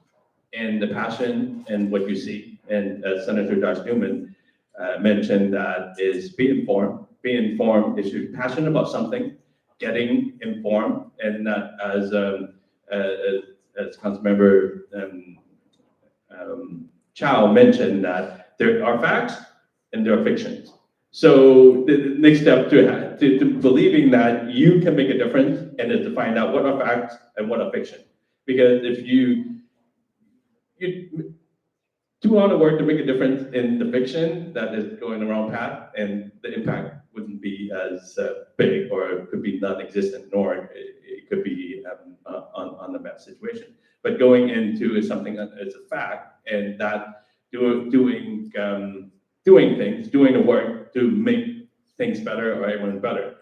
S4: and the passion and what you see. And as Senator Josh Newman mentioned, that is be informed. Be informed is you're passionate about something, getting informed, and that as Councilmember Chow mentioned, that there are facts and there are fictions. So the next step to believing that you can make a difference, and is to find out what are facts and what are fiction. Because if you do all the work to make a difference in the fiction that is going the wrong path, and the impact wouldn't be as big, or it could be non-existent, nor it could be on the bad situation. But going into something that is a fact, and that doing the work to make things better or everyone better.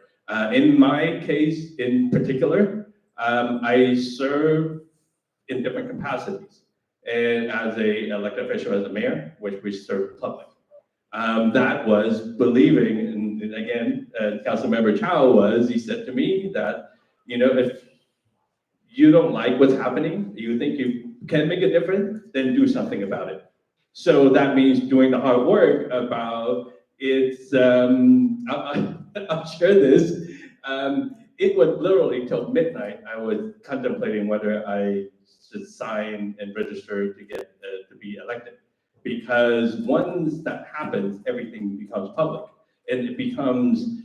S4: In my case, in particular, I serve in different capacities. And as a elected official, as a mayor, which we serve the public. That was believing, and again, Councilmember Chow he said to me that, if you don't like what's happening, you think you can make a difference, then do something about it. So that means doing the hard work about it's, I'll share this. It was literally till midnight, I was contemplating whether I should sign and register to get to be elected. Because once that happens, everything becomes public. And it becomes,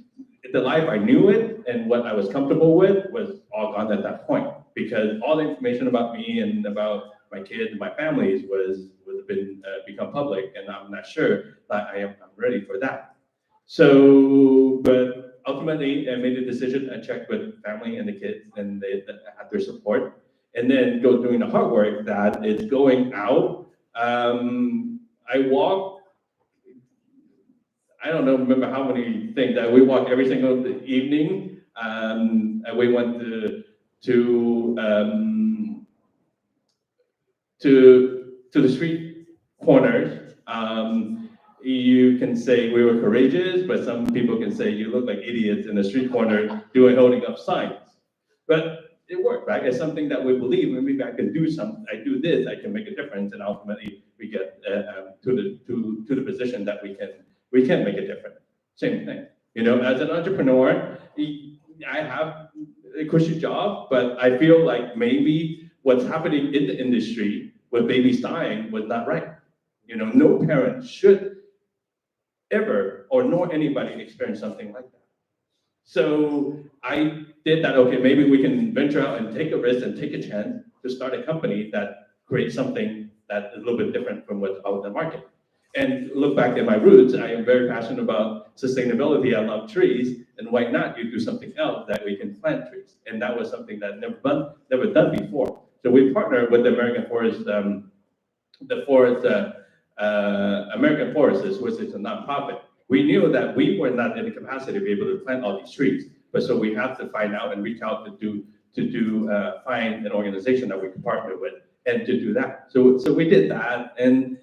S4: the life I knew it and what I was comfortable with was all gone at that point. Because all the information about me and about my kids and my families would have been become public, and I'm not sure that I'm ready for that. So, but ultimately, I made a decision. I checked with family and the kids, and they had their support. And then doing the hard work that is going out. I walk. I don't know, remember how many things that we walk every single evening. And we went to the street corners. You can say we were courageous, but some people can say you look like idiots in the street corner holding up signs. But it worked, right? It's something that we believe, and maybe I can do something, I do this, I can make a difference, and ultimately we get to the position that we can make a difference. Same thing, you know, as an entrepreneur, I have a cushy job, but I feel like maybe what's happening in the industry with babies dying was not right. You know, no parent should ever, or nor anybody experience something like that. So I did that, okay, maybe we can venture out and take a risk and take a chance to start a company that creates something that is a little bit different from what's out in the market. And look back at my roots, I am very passionate about sustainability. I love trees, and why not you do something else that we can plant trees? And that was something that never done before. So we partnered with the American Forest, American Forests, which is a nonprofit. We knew that we were not in the capacity to be able to plant all these trees, but so we have to find out and reach out to find an organization that we can partner with and to do that. So we did that, and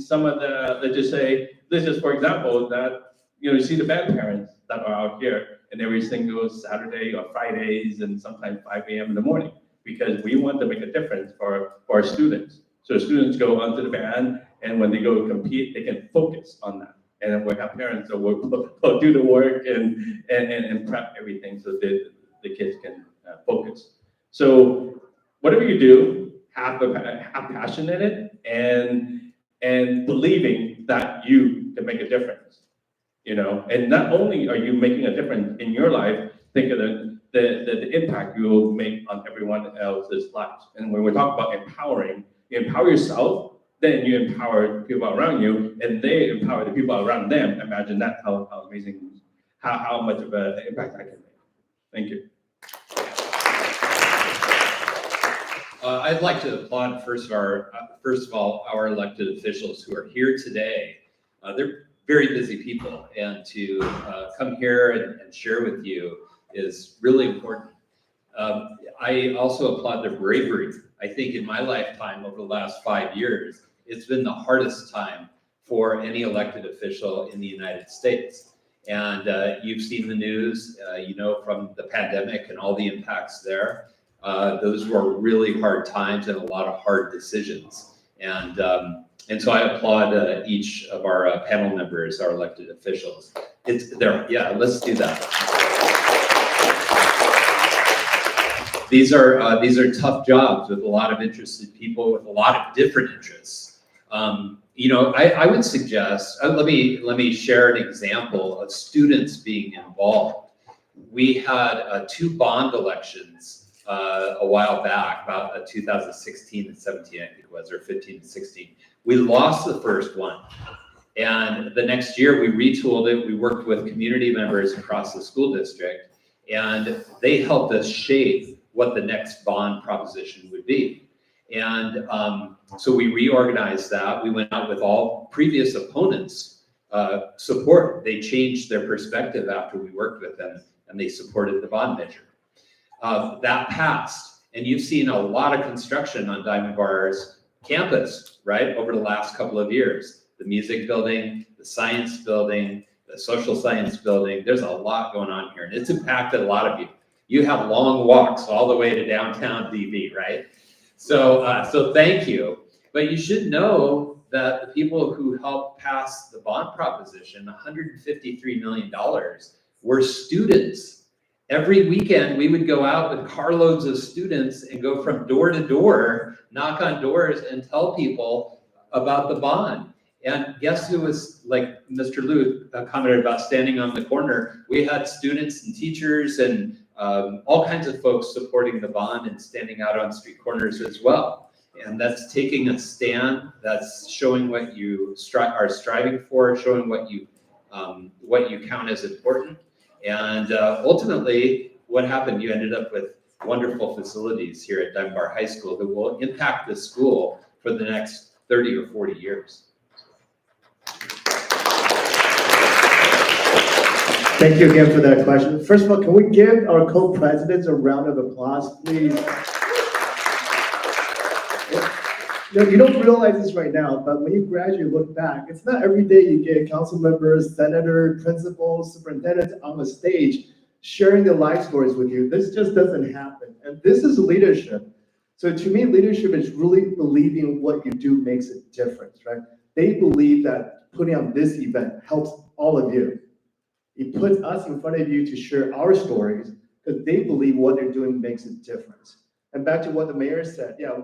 S4: some of the, let's just for example, that, you know, you see the band parents that are out here and every single Saturday or Fridays and sometimes 5 a.m. in the morning, because we want to make a difference for our students. So students go onto the band, and when they go compete, they can focus on that. And then we have parents that will do the work and prep everything so that the kids can focus. So whatever you do, have passion in it, and believing that you can make a difference. You know, and not only are you making a difference in your life, think of the impact you will make on everyone else's lives. And when we talk about empowering, you empower yourself, then you empower people around you, and they empower the people around them. Imagine that, how amazing, how much of an impact I can make. Thank you.
S5: I'd like to applaud first of all our elected officials who are here today. They're very busy people, and to come here and share with you is really important. I also applaud their bravery. I think in my lifetime, over the last 5 years, it's been the hardest time for any elected official in the United States. And you've seen the news, you know, from the pandemic and all the impacts there. Those were really hard times and a lot of hard decisions. And so I applaud each of our panel members, our elected officials. It's there, yeah, let's do that. These are tough jobs with a lot of interested people with a lot of different interests. You know, I would suggest, let me share an example of students being involved. We had 2 bond elections a while back, about 2016 and 17, I think it was, or 15 and 16. We lost the first one. And the next year we retooled it. We worked with community members across the school district, and they helped us shape what the next bond proposition would be. And so we reorganized that. We went out with all previous opponents' support. They changed their perspective after we worked with them, and they supported the bond measure. That passed, and you've seen a lot of construction on Diamond Bar's campus, right, over the last couple of years. The music building, the science building, the social science building. There's a lot going on here, and it's impacted a lot of you. You have long walks all the way to downtown DV, right? So thank you. But you should know that the people who helped pass the bond proposition, $153 million, were students. Every weekend, we would go out with carloads of students and go from door to door, knock on doors, and tell people about the bond. And guess who was, like Mr. Luth commented about standing on the corner? We had students and teachers and all kinds of folks supporting the bond and standing out on street corners as well. And that's taking a stand. That's showing what you are striving for, showing what you count as important. And ultimately, what happened? You ended up with wonderful facilities here at Diamond Bar High School that will impact the school for the next 30 or 40 years.
S6: Thank you again for that question. First of all, can we give our co-presidents a round of applause, please? You don't realize this right now, but when you graduate, look back, it's not every day you get council members, senators, principals, superintendents on the stage sharing their life stories with you. This just doesn't happen. And this is leadership. So to me, leadership is really believing what you do makes a difference, right? They believe that putting on this event helps all of you. It puts us in front of you to share our stories because they believe what they're doing makes a difference. And back to what the mayor said, yeah,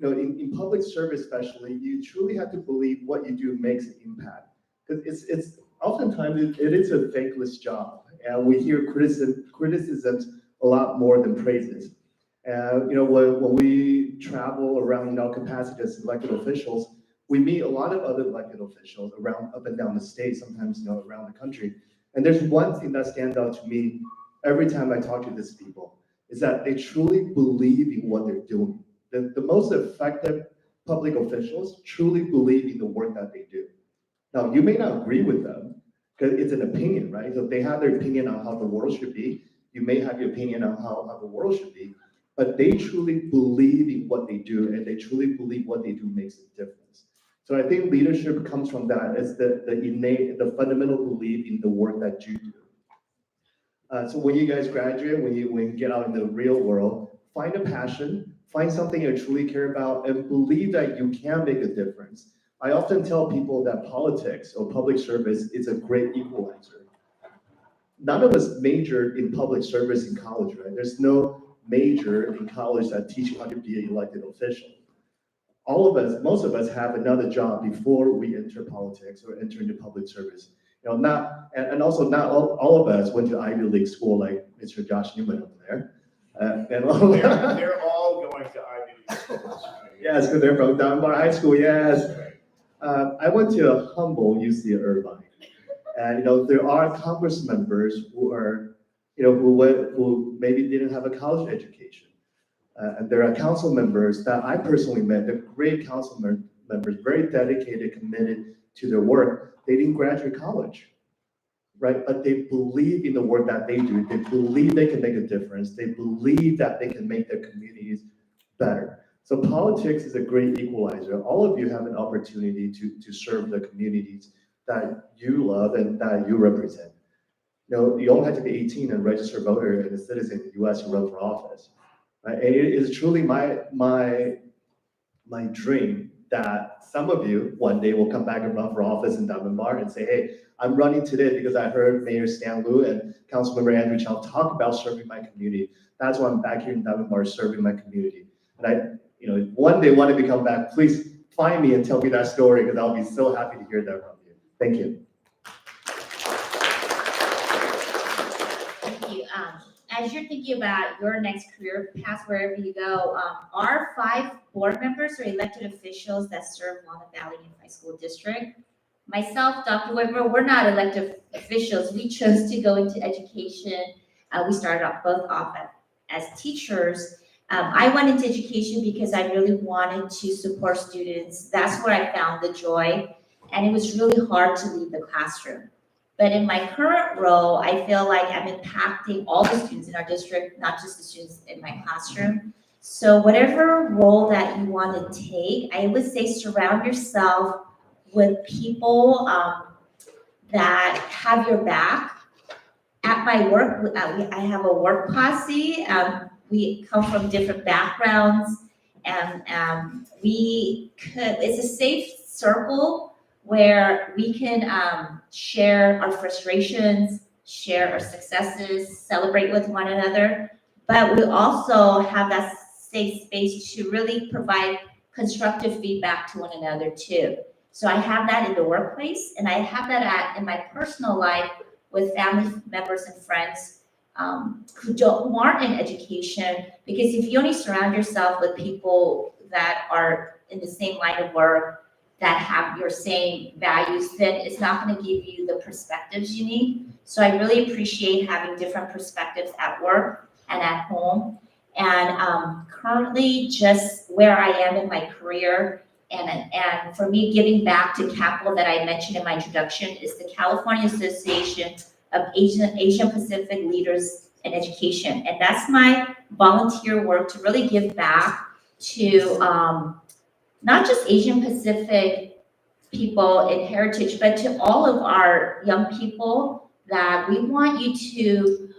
S6: in public service especially, you truly have to believe what you do makes an impact. Because it's oftentimes it is a thankless job, and we hear criticisms a lot more than praises. And when we travel around in our capacity as elected officials, we meet a lot of other elected officials up and down the state, sometimes around the country. And there's one thing that stands out to me every time I talk to these people is that they truly believe in what they're doing. The most effective public officials truly believe in the work that they do. Now, you may not agree with them because it's an opinion, right? So they have their opinion on how the world should be. You may have your opinion on how the world should be, but they truly believe in what they do, and they truly believe what they do makes a difference. So I think leadership comes from that. It's the fundamental belief in the work that you do. So when you guys graduate, when you get out in the real world, find a passion, find something you truly care about, and believe that you can make a difference. I often tell people that politics or public service is a great equalizer. None of us majored in public service in college, right? There's no major in college that teach you how to be an elected official. Most of us have another job before we enter politics or enter into public service. And also not all of us went to Ivy League school like Mr. Josh Newman over there.
S3: They're all going to Ivy League schools.
S6: Yes, because they're from Diamond Bar High School, yes. I went to a humble UC Irvine. And there are Congress members who maybe didn't have a college education. And there are council members that I personally met, they're great council members, very dedicated, committed to their work. They didn't graduate college, right? But they believe in the work that they do. They believe they can make a difference. They believe that they can make their communities better. So politics is a great equalizer. All of you have an opportunity to serve the communities that you love and that you represent. You only have to be 18 and register voter and a citizen in the US to run for office. Right? And it is truly my dream that some of you one day will come back and run for office in Diamond Bar and say, hey, I'm running today because I heard Mayor Stan Liu and Councilmember Andrew Chow talk about serving my community. That's why I'm back here in Diamond Bar serving my community. And one day want to become back, please find me and tell me that story because I'll be so happy to hear that from you. Thank you.
S7: Thank you. As you're thinking about your next career path, wherever you go, our 5 board members are elected officials that serve Walnut Valley Unified School District. Myself, Dr. Weber, we're not elected officials. We chose to go into education. We started off both as teachers. I went into education because I really wanted to support students. That's where I found the joy, and it was really hard to leave the classroom. But in my current role, I feel like I'm impacting all the students in our district, not just the students in my classroom. So whatever role that you want to take, I would say surround yourself with people that have your back. At my work, I have a work posse. We come from different backgrounds, and it's a safe circle where we can share our frustrations, share our successes, celebrate with one another, but we also have that safe space to really provide constructive feedback to one another too. So I have that in the workplace, and I have that in my personal life with family members and friends who aren't in education, because if you only surround yourself with people that are in the same line of work, that have your same values, then it's not going to give you the perspectives you need. So I really appreciate having different perspectives at work and at home. And currently, just where I am in my career, and for me, giving back to capital that I mentioned in my introduction is the California Association of Asian Pacific Leaders in Education. And that's my volunteer work to really give back to not just Asian Pacific people in heritage, but to all of our young people, that we want you to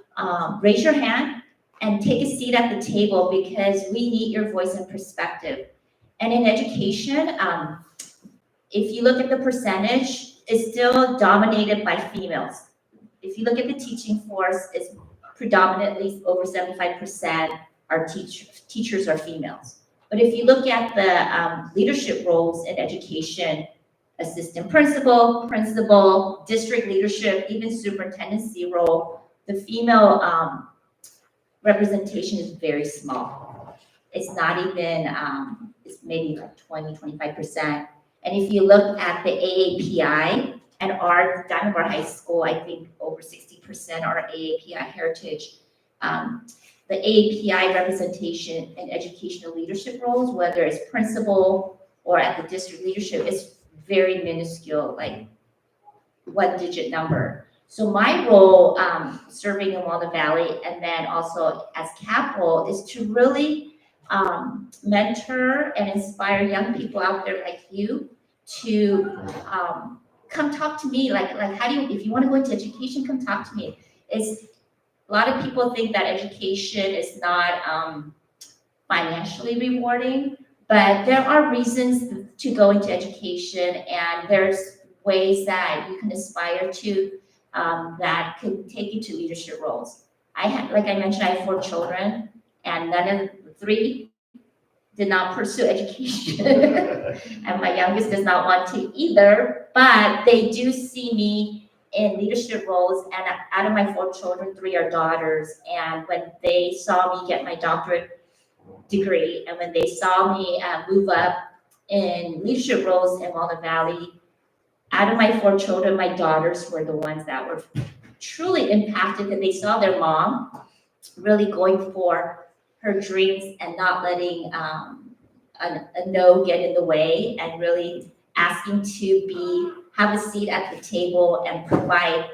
S7: raise your hand and take a seat at the table because we need your voice and perspective. And in education, if you look at the percentage, it's still dominated by females. If you look at the teaching force, it's predominantly over 75% are teachers are females. But if you look at the leadership roles in education, assistant principal, district leadership, even superintendency role, the female representation is very small. It's not even, it's maybe like 20-25%. And if you look at the AAPI at our Diamond Bar High School, I think over 60% are AAPI heritage. The AAPI representation in educational leadership roles, whether it's principal or at the district leadership, is very minuscule, like 1-digit number. So my role serving in Walnut Valley and then also as capital is to really mentor and inspire young people out there like you to come talk to me. Like how do you, if you want to go into education, come talk to me. It's a lot of people think that education is not financially rewarding, but there are reasons to go into education, and there's ways that you can aspire to that could take you to leadership roles. Like I mentioned, I have 4 children, and none of the 3 did not pursue education. And my youngest does not want to either, but they do see me in leadership roles, and out of my 4 children, 3 are daughters. And when they saw me get my doctorate degree, and when they saw me move up in leadership roles in Walnut Valley, out of my 4 children, my daughters were the ones that were truly impacted, that they saw their mom really going for her dreams and not letting a no get in the way, and really asking to have a seat at the table and provide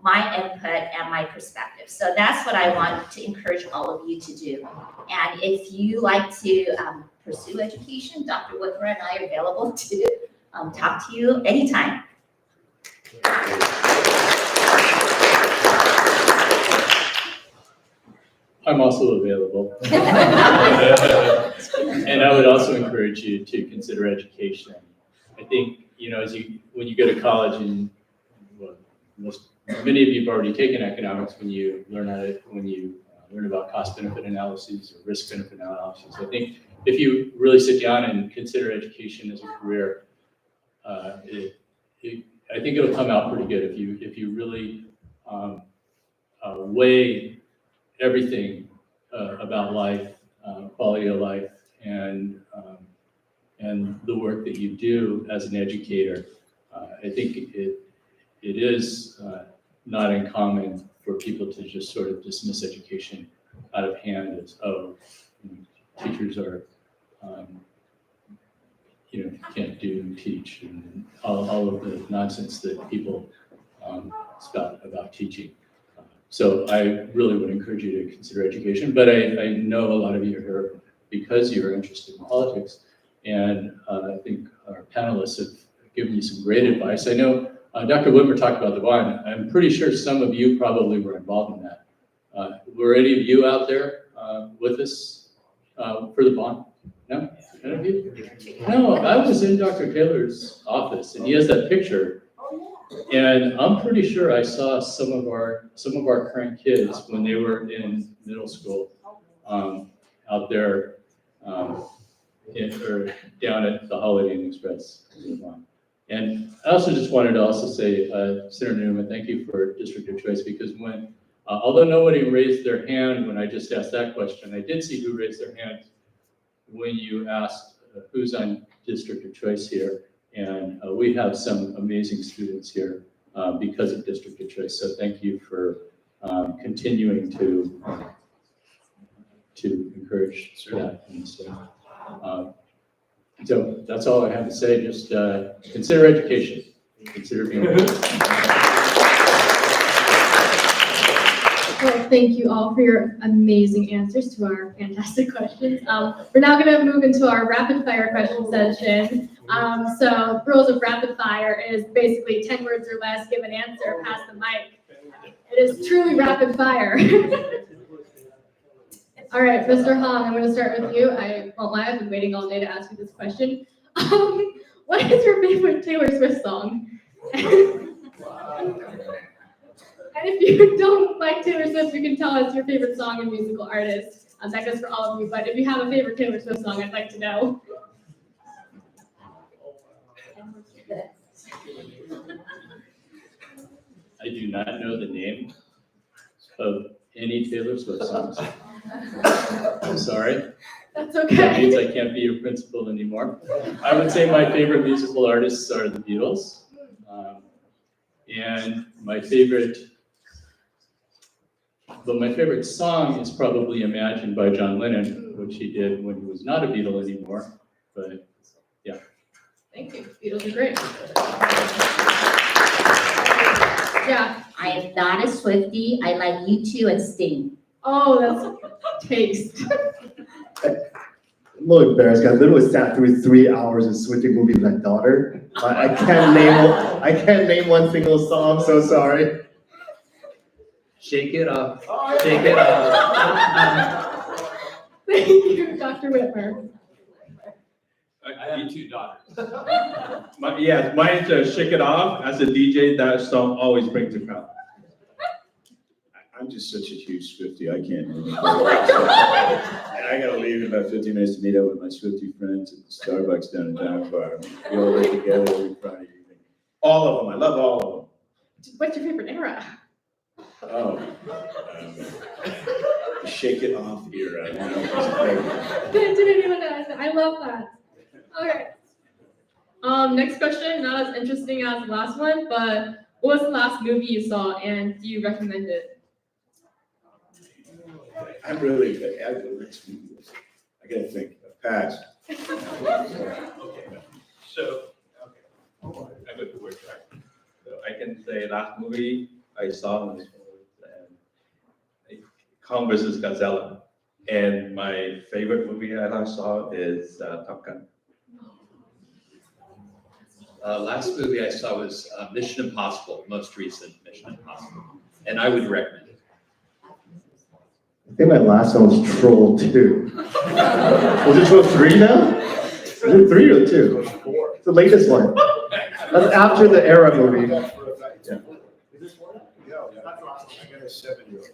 S7: my input and my perspective. So that's what I want to encourage all of you to do. And if you like to pursue education, Dr. Whitmer and I are available to talk to you anytime.
S8: I'm also available. And I would also encourage you to consider education. I think, when you go to college, and many of you have already taken economics, when you learn about cost benefit analyses or risk benefit analysis. I think if you really sit down and consider education as a career, I think it'll come out pretty good if you really weigh everything about life, quality of life, and the work that you do as an educator. I think it is not uncommon for people to just sort of dismiss education out of hand as, teachers are, can't teach, and all of the nonsense that people spout about teaching. So I really would encourage you to consider education, but I know a lot of you are here because you're interested in politics, and I think our panelists have given you some great advice. I know Dr. Whitmer talked about the bond. I'm pretty sure some of you probably were involved in that. Were any of you out there with us for the bond? No? None of you? No, I was in Dr. Taylor's office, and he has that picture. And I'm pretty sure I saw some of our current kids when they were in middle school out there or down at the Holiday Inn Express. And I also just wanted to say, Senator Newman, thank you for District of Choice, because when, although nobody raised their hand when I just asked that question, I did see who raised their hand when you asked who's on District of Choice here. And we have some amazing students here because of District of Choice. So thank you for continuing to encourage that. And so that's all I have to say. Just consider education. Consider being.
S1: Well, thank you all for your amazing answers to our fantastic questions. We're now going to move into our rapid fire question session. So rules of rapid fire is basically 10 words or less, give an answer, pass the mic. It is truly rapid fire. All right, Mr. Hong, I'm going to start with you. I won't lie, I've been waiting all day to ask you this question. What is your favorite Taylor Swift song? And if you don't like Taylor Swift, you can tell us your favorite song and musical artist. That goes for all of you, but if you have a favorite Taylor Swift song, I'd like to know.
S8: I do not know the name of any Taylor Swift songs. I'm sorry.
S1: That's
S8: That
S1: okay.
S8: means I can't be your principal anymore. I would say my favorite musical artists are the Beatles. And my favorite song is probably Imagine by John Lennon, which he did when he was not a Beatle anymore. But yeah.
S1: Thank you. Beatles are great. Yeah.
S7: I am not a Swiftie. I like U2 and Sting.
S1: Oh, that's taste.
S6: I'm a little embarrassed. I literally sat through 3 hours of Swiftie movie with my daughter. I can't name one single song. So sorry.
S5: Shake it off, shake it off.
S1: Thank you, Dr. Whitmer.
S4: I have 2 daughters. Mine's Shake It Off. As a DJ, that song always brings a crowd.
S3: I'm just such a huge Swiftie, I can't.
S1: Oh my God.
S3: And I gotta leave in about 15 minutes to meet up with my Swiftie friends at the Starbucks down in Diamond Bar. We all work together every Friday evening. All of them, I love all of them.
S1: What's your favorite era?
S3: Oh. Shake It Off era. You know, it's great.
S1: Didn't even know. I love that. Okay.
S2: Next question, not as interesting as the last one, but what was the last movie you saw and do you recommend it?
S3: I'm really good. I gotta think. Pass.
S4: So, I go to work, right? So I can say last movie I saw was Kong vs. Godzilla. And my favorite movie I last saw is Top Gun.
S5: Last movie I saw was Mission Impossible, most recent Mission Impossible, and I would recommend it.
S6: I think my last one was Troll 2. Was it Troll 3 now? Is it 3 or 2? It's the latest one. That's after the era movie.
S3: Yeah. I got a 7-year-old.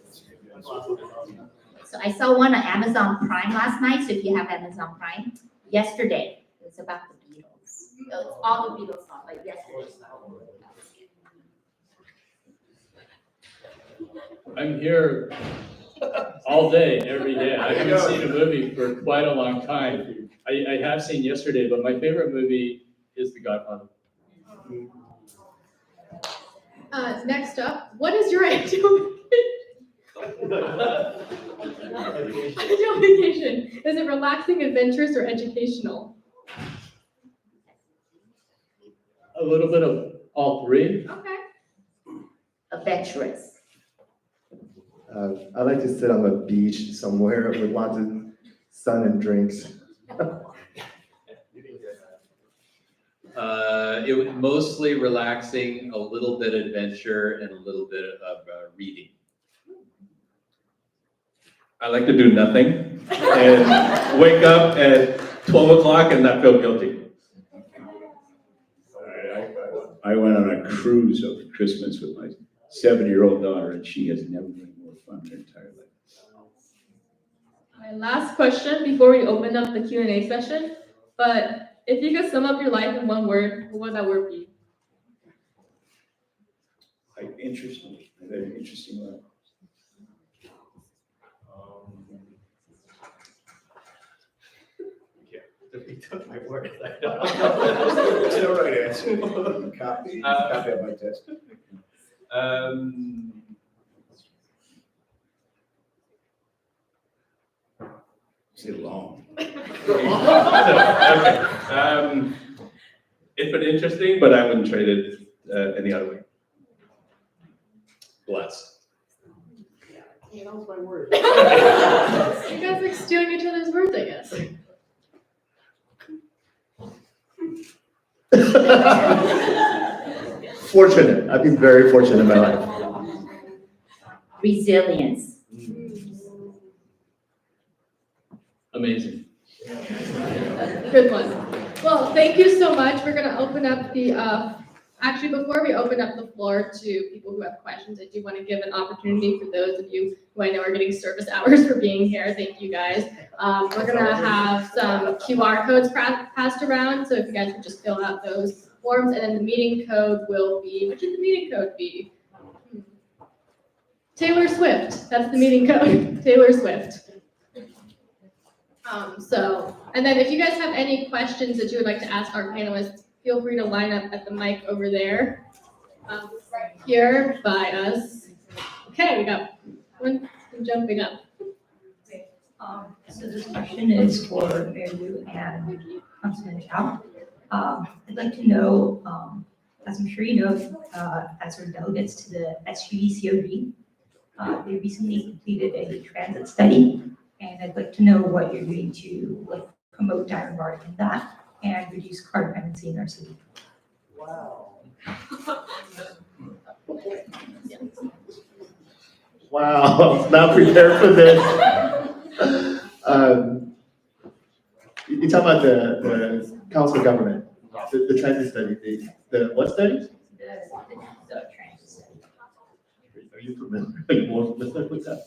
S7: So I saw one on Amazon Prime last night, so if you have Amazon Prime, yesterday, it was about the Beatles. So it's all the Beatles songs, like yesterday.
S8: I'm here all day, every day. I haven't seen a movie for quite a long time. I have seen yesterday, but my favorite movie is The Godfather.
S1: Next up, what is your ideal vacation? Is it relaxing, adventurous, or educational?
S8: A little bit of all three.
S1: Okay.
S7: Adventurous.
S6: I like to sit on the beach somewhere with lots of sun and drinks.
S5: It was mostly relaxing, a little bit adventure, and a little bit of reading.
S4: I like to do nothing and wake up at 12 o'clock and not feel guilty.
S3: I went on a cruise over Christmas with my 7-year-old daughter, and she has never been more fun in her entire life.
S2: My last question before we open up the Q&A session, but if you could sum up your life in one word, what would that word be?
S3: Interesting. I've had an interesting life.
S5: He took my word.
S3: It's the right answer. Copy of my test. Say long.
S4: Okay. It's been interesting, but I wouldn't trade it any other way.
S5: Bless.
S1: You guys are stealing each other's words, I guess.
S6: Fortunate. I've been very fortunate in my life.
S7: resilience.
S8: Amazing.
S2: Good one. Well, thank you so much. We're going to open up the, actually, before we open up the floor to people who have questions, I do want to give an opportunity for those of you who I know are getting service hours for being here. Thank you guys. We're going to have some QR codes passed around. So if you guys could just fill out those forms, and then the meeting code will be, what should the meeting code be? Taylor Swift. That's the meeting code. Taylor Swift. And then if you guys have any questions that you would like to ask our panelists, feel free to line up at the mic over there, right here by us. Okay, we got one jumping up.
S9: So this question is for Mayor Wu and Councilman Chow. I'd like to know, as I'm sure you know, as we're delegates to the SUV COD, they recently completed a transit study, and I'd like to know what you're doing to promote Diamond Bar in that and reduce car dependency in our city.
S6: Wow. Wow, I was not prepared for this. You talk about the council of government, the transit study, the what study?
S9: The transit study.
S6: Are you familiar more specific with that?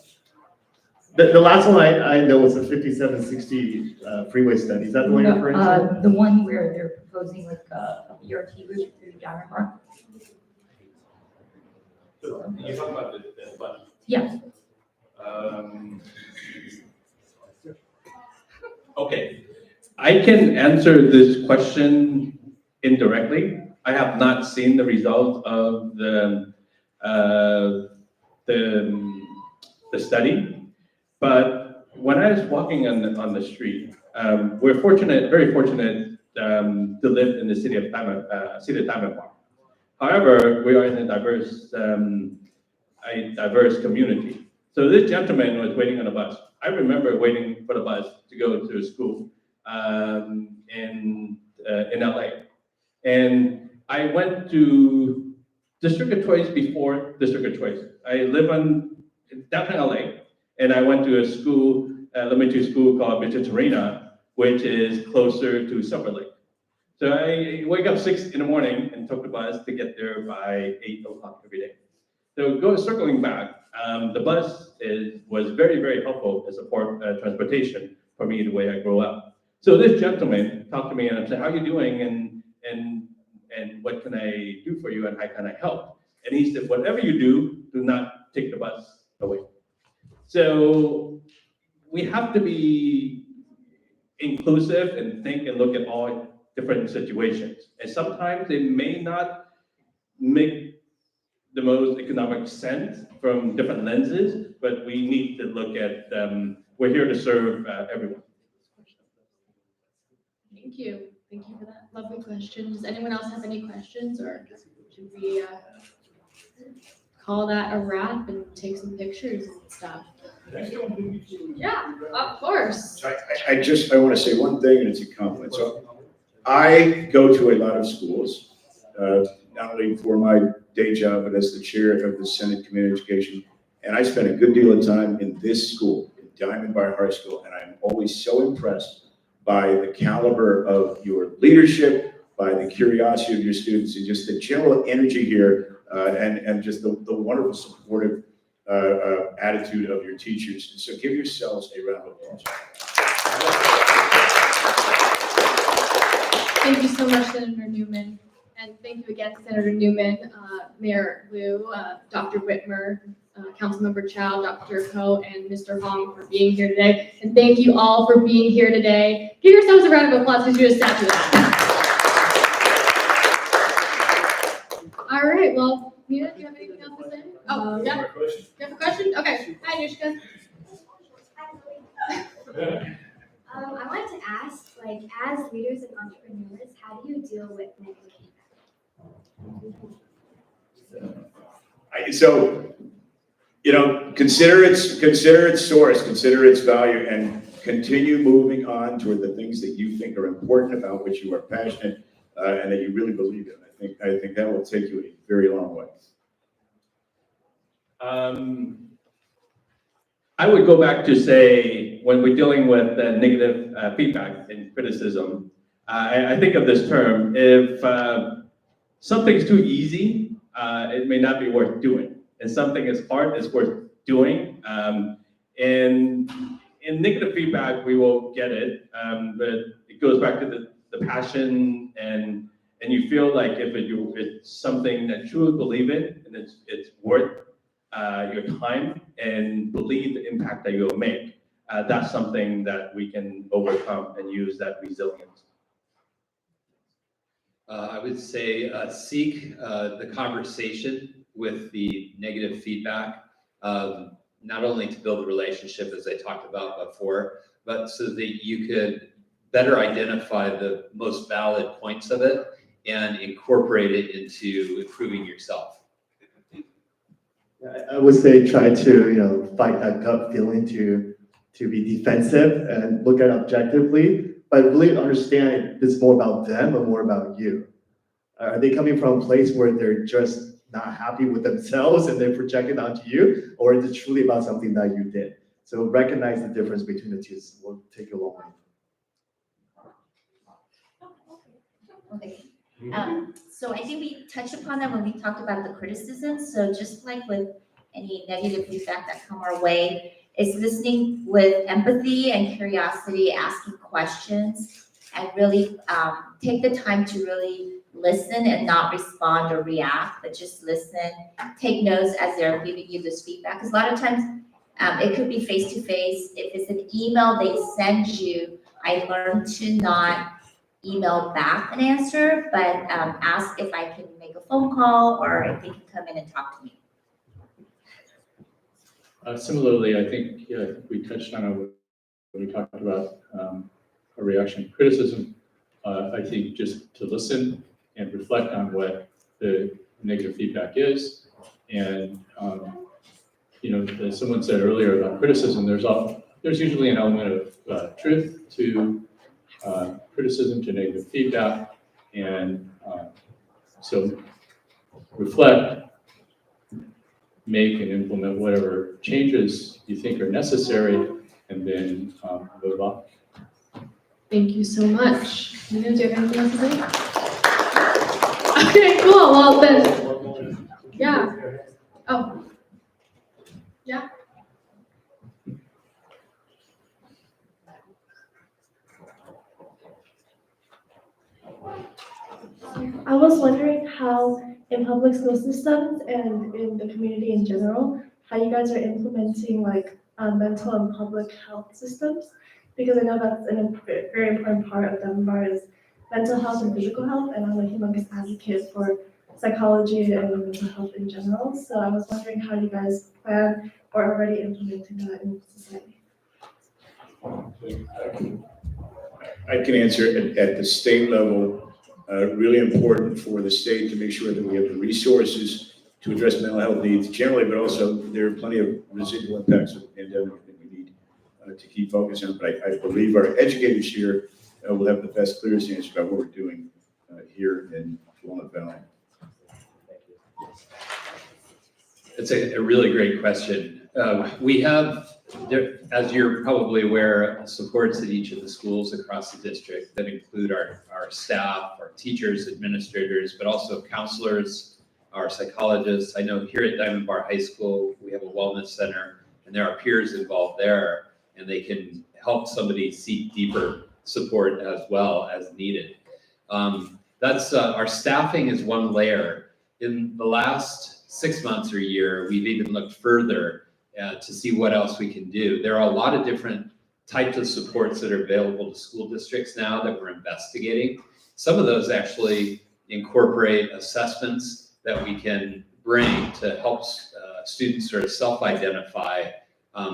S6: The last one I know was the 5760 freeway study. Is that the one you're referring to?
S9: The one where they're proposing a BRT route through Diamond Bar.
S4: You're talking about the bus.
S9: Yeah.
S4: Okay, I can answer this question indirectly. I have not seen the result of the study, but when I was walking on the street, we're fortunate, very fortunate, to live in the city of Diamond Bar. However, we are in a diverse community. So this gentleman was waiting on a bus. I remember waiting for the bus to go to school in LA. And I went to District of Choice before District of Choice. I live in downtown LA, and I went to a school, elementary school called Terena, which is closer to Silver Lake. So I wake up 6 in the morning and took the bus to get there by 8 o'clock every day. So circling back, the bus was very, very helpful as support transportation for me the way I grew up. So this gentleman talked to me and I said, "How are you doing? And what can I do for you? And how can I help?" And he said, "Whatever you do not take the bus away." So we have to be inclusive and think and look at all different situations. And sometimes they may not make the most economic sense from different lenses, but we need to look at, we're here to serve everyone.
S2: Thank you. Thank you for that lovely question. Does anyone else have any questions, or should we call that a wrap and take some pictures and stuff? Yeah, of course.
S3: So I want to say one thing, and it's a compliment. So I go to a lot of schools, not only for my day job, but as the chair of the Senate Community Education. And I spent a good deal of time in this school, in Diamond Bar High School, and I'm always so impressed by the caliber of your leadership, by the curiosity of your students, and just the general energy here, and just the wonderful supportive attitude of your teachers. So give yourselves a round of applause.
S2: Thank you so much, Senator Newman. And thank you again, Senator Newman, Mayor Wu, Dr. Whitmer, Councilmember Chow, Dr. Ko, and Mr. Hong for being here today. And thank you all for being here today. Give yourselves a round of applause because you just sat through that. All right, well, Nina, do you have anything else to say? Oh, yeah. You have a question? Okay. Hi, Anushka.
S10: I wanted to ask, as leaders and entrepreneurs, how do you deal with negative feedback?
S3: So, consider its source, consider its value, and continue moving on toward the things that you think are important, about which you are passionate, and that you really believe in. I think that will take you a very long way.
S4: I would go back to say, when we're dealing with negative feedback and criticism, I think of this term, if something's too easy, it may not be worth doing. And something is hard, it's worth doing. And in negative feedback, we will get it, but it goes back to the passion and you feel like if it's something that you truly believe in and it's worth your time and believe the impact that you'll make, that's something that we can overcome and use that resilience.
S5: I would say seek the conversation with the negative feedback, not only to build a relationship as I talked about before, but so that you could better identify the most valid points of it and incorporate it into improving yourself.
S6: I would say try to, fight that gut feeling to be defensive and look at it objectively, but really understand it's more about them and more about you. Are they coming from a place where they're just not happy with themselves and they're projecting onto you, or is it truly about something that you did? So recognize the difference between the two. Will take you a long way.
S7: Okay. So I think we touched upon that when we talked about the criticism. So just like with any negative feedback that come our way, it's listening with empathy and curiosity, asking questions, and really take the time to really listen and not respond or react, but just listen, take notes as they're giving you this feedback. Because a lot of times it could be face-to-face. If it's an email they send you, I learned to not email back an answer, but ask if I can make a phone call or if they can come in and talk to me.
S8: Similarly, I think we touched on it when we talked about a reaction to criticism. I think just to listen and reflect on what the negative feedback is. And, as someone said earlier about criticism, there's usually an element of truth to criticism, to negative feedback. And so reflect, make and implement whatever changes you think are necessary, and then move on.
S2: Thank you so much. Nina, do you have anything else to say? Okay, cool. Well then, yeah. Oh. Yeah.
S11: I was wondering how in public school systems and in the community in general, how you guys are implementing mental and public health systems, because I know that's a very important part of Denver is mental health and physical health, and I'm a humongous advocate for psychology and mental health in general. So I was wondering how you guys plan or are already implementing that in society.
S3: I can answer it at the state level. Really important for the state to make sure that we have the resources to address mental health needs generally, but also there are plenty of residual impacts of the pandemic that we need to keep focusing on. But I believe our educators here will have the best, clearest answer about what we're doing here in Walnut Valley.
S5: It's a really great question. We have, as you're probably aware, supports at each of the schools across the district that include our staff, our teachers, administrators, but also counselors, our psychologists. I know here at Diamond Bar High School, we have a wellness center, and there are peers involved there, and they can help somebody seek deeper support as well as needed. That's our staffing is one layer. In the last 6 months or a year, we've even looked further to see what else we can do. There are a lot of different types of supports that are available to school districts now that we're investigating. Some of those actually incorporate assessments that we can bring to help students sort of self-identify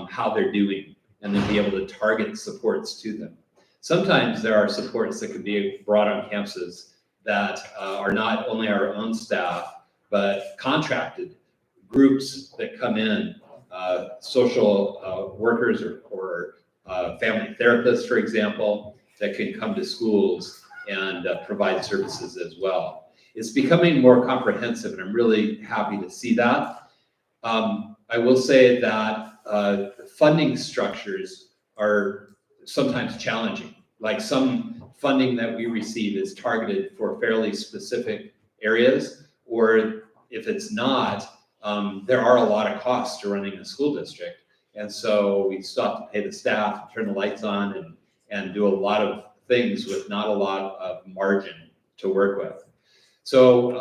S5: how they're doing and then be able to target supports to them. Sometimes there are supports that can be brought on campuses that are not only our own staff, but contracted groups that come in, social workers or family therapists, for example, that can come to schools and provide services as well. It's becoming more comprehensive, and I'm really happy to see that. I will say that funding structures are sometimes challenging. Like some funding that we receive is targeted for fairly specific areas, or if it's not, there are a lot of costs to running a school district. And so we still have to pay the staff, turn the lights on, and do a lot of things with not a lot of margin to work with. So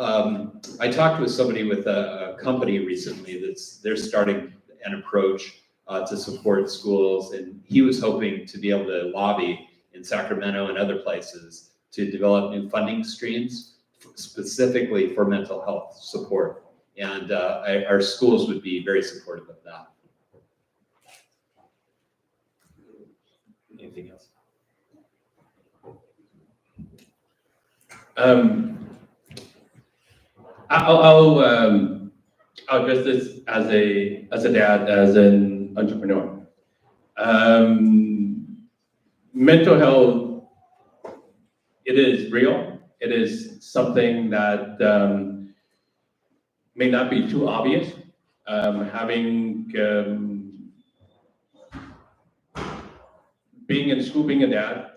S5: I talked with somebody with a company recently they're starting an approach to support schools, and he was hoping to be able to lobby in Sacramento and other places to develop new funding streams specifically for mental health support. And our schools would be very supportive of that. Anything else?
S4: I'll address this as a dad, as an entrepreneur. Mental health, it is real. It is something that may not be too obvious. Being in school, being a dad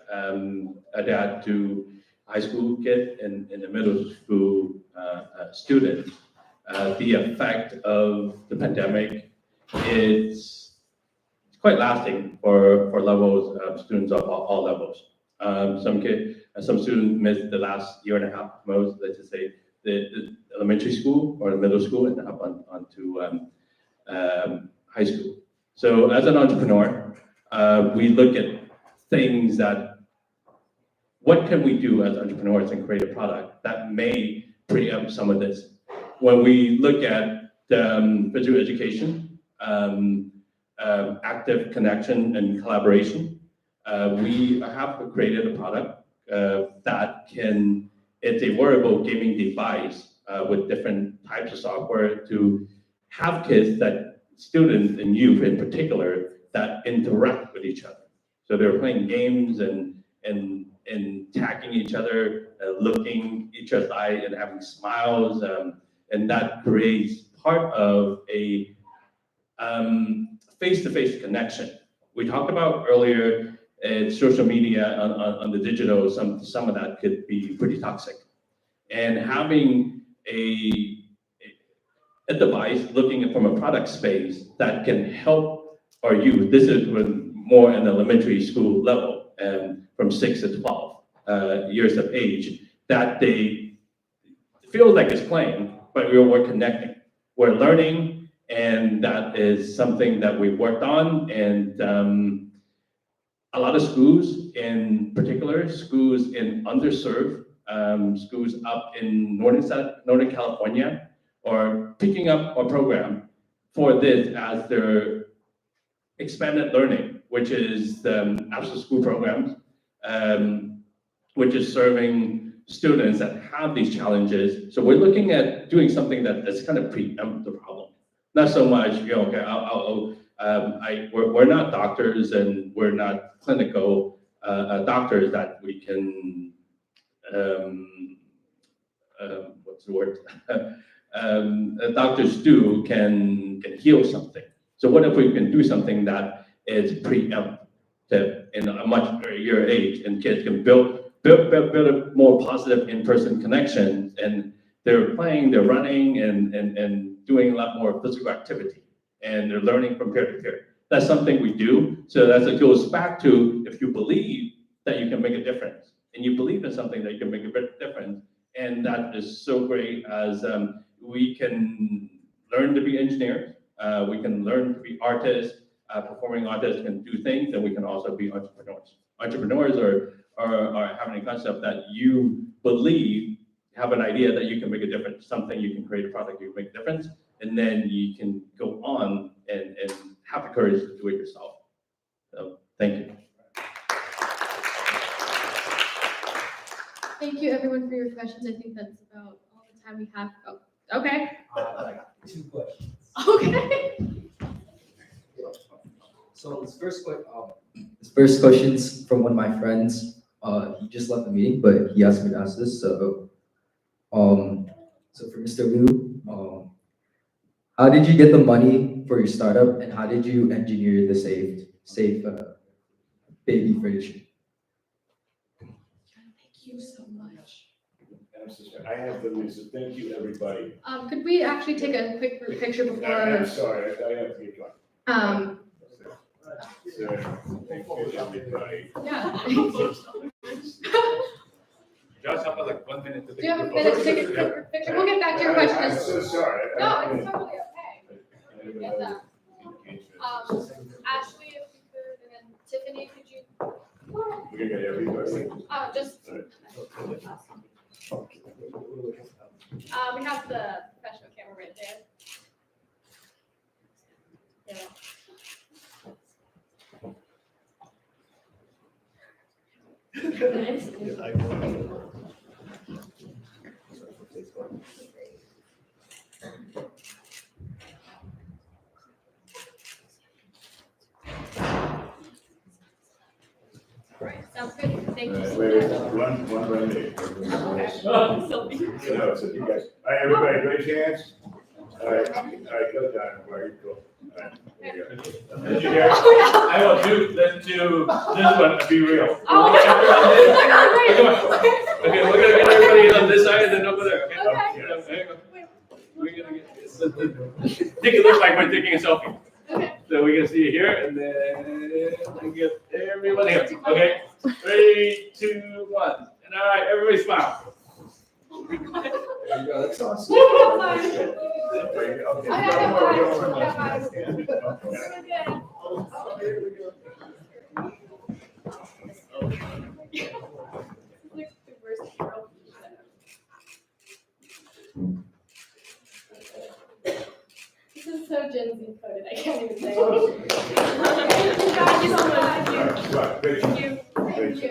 S4: to high school kid and a middle school student, the effect of the pandemic is quite lasting for levels of students of all levels. Some students missed the last year and a half most, let's just say the elementary school or the middle school and up onto high school. So as an entrepreneur, we look at things that, what can we do as entrepreneurs and create a product that may preempt some of this? When we look at physical education, active connection and collaboration, we have created a product that it's a wearable gaming device with different types of software to have students and youth in particular, that interact with each other. So they're playing games and tagging each other, looking each other's eye and having smiles, and that creates part of a face-to-face connection. We talked about earlier social media on the digital, some of that could be pretty toxic. And having a device looking from a product space that can help our youth, this is more in the elementary school level, from 6 to 12 years of age, that they feel like it's playing, but we're connecting, we're learning, and that is something that we've worked on. And a lot of schools, in particular, schools in underserved, schools up in Northern California, are picking up a program for this as their expanded learning, which is the after school programs, which is serving students that have these challenges. So we're looking at doing something that's kind of preempt the problem. Not so much, we're not doctors and we're not clinical doctors that we can, what's the word? Doctors can heal something. So what if we can do something that is preemptive in a much earlier age, and kids can build a more positive in-person connection, and they're playing, they're running, and doing a lot more physical activity, and they're learning from peer to peer. That's something we do. So that goes back to, if you believe that you can make a difference, and you believe in something that you can make a difference, and that is so great as we can learn to be engineers, we can learn to be artists, performing artists can do things, and we can also be entrepreneurs. Entrepreneurs are having a concept that you believe, have an idea that you can make a difference, something you can create a product, you can make a difference, and then you can go on and have the courage to do it yourself. So thank you.
S2: Thank you everyone for your questions. I think that's about all the time we have. Oh, okay.
S12: Two questions.
S2: Okay.
S12: So this first question's from one of my friends. He just left the meeting, but he asked me to ask this. So for Mr. Liu, how did you get the money for your startup, and how did you engineer the safe baby fridge?
S2: Thank you so much.
S3: I'm so sorry. I have to leave, so thank you, everybody.
S2: Could we actually take a quick group picture
S3: I'm
S2: before?
S3: sorry, I have to get going. So, thank you, everybody.
S2: Yeah.
S4: Josh, how about like 1 minute to
S2: Do you have a minute to take a quick group picture? We'll get back to your
S3: I'm
S2: questions.
S3: so sorry.
S2: No, it's totally okay. Get that. Ashley, if you could, and then Tiffany, could you?
S3: We're gonna get everybody.
S2: Just. We have the professional camera right there. Yeah. Right, sounds good. Thank you so
S3: Wait,
S2: much.
S3: one by me.
S2: Selfie.
S3: No, it's you guys. All right, everybody, great chance. All right, go down, where you go. All right, there you go. Did you hear?
S4: I will do, let's do this one, be real.
S2: Oh,
S4: Okay, we're gonna get everybody on this side and then over there, okay?
S2: Okay.
S4: Yeah, there you go. We're gonna get, make it look like we're taking a selfie.
S2: Okay.
S4: So we're gonna see you here and then we get everyone here, okay? 3, 2, 1, and all right, everybody smile.
S3: There you go, that's awesome.
S2: Okay.
S3: Okay,
S2: I have
S3: go
S2: This is so Gen Z coded, I can't even say it. Thank you so much.
S3: Right, great.
S2: Thank you.
S3: Great.
S2: Thank you.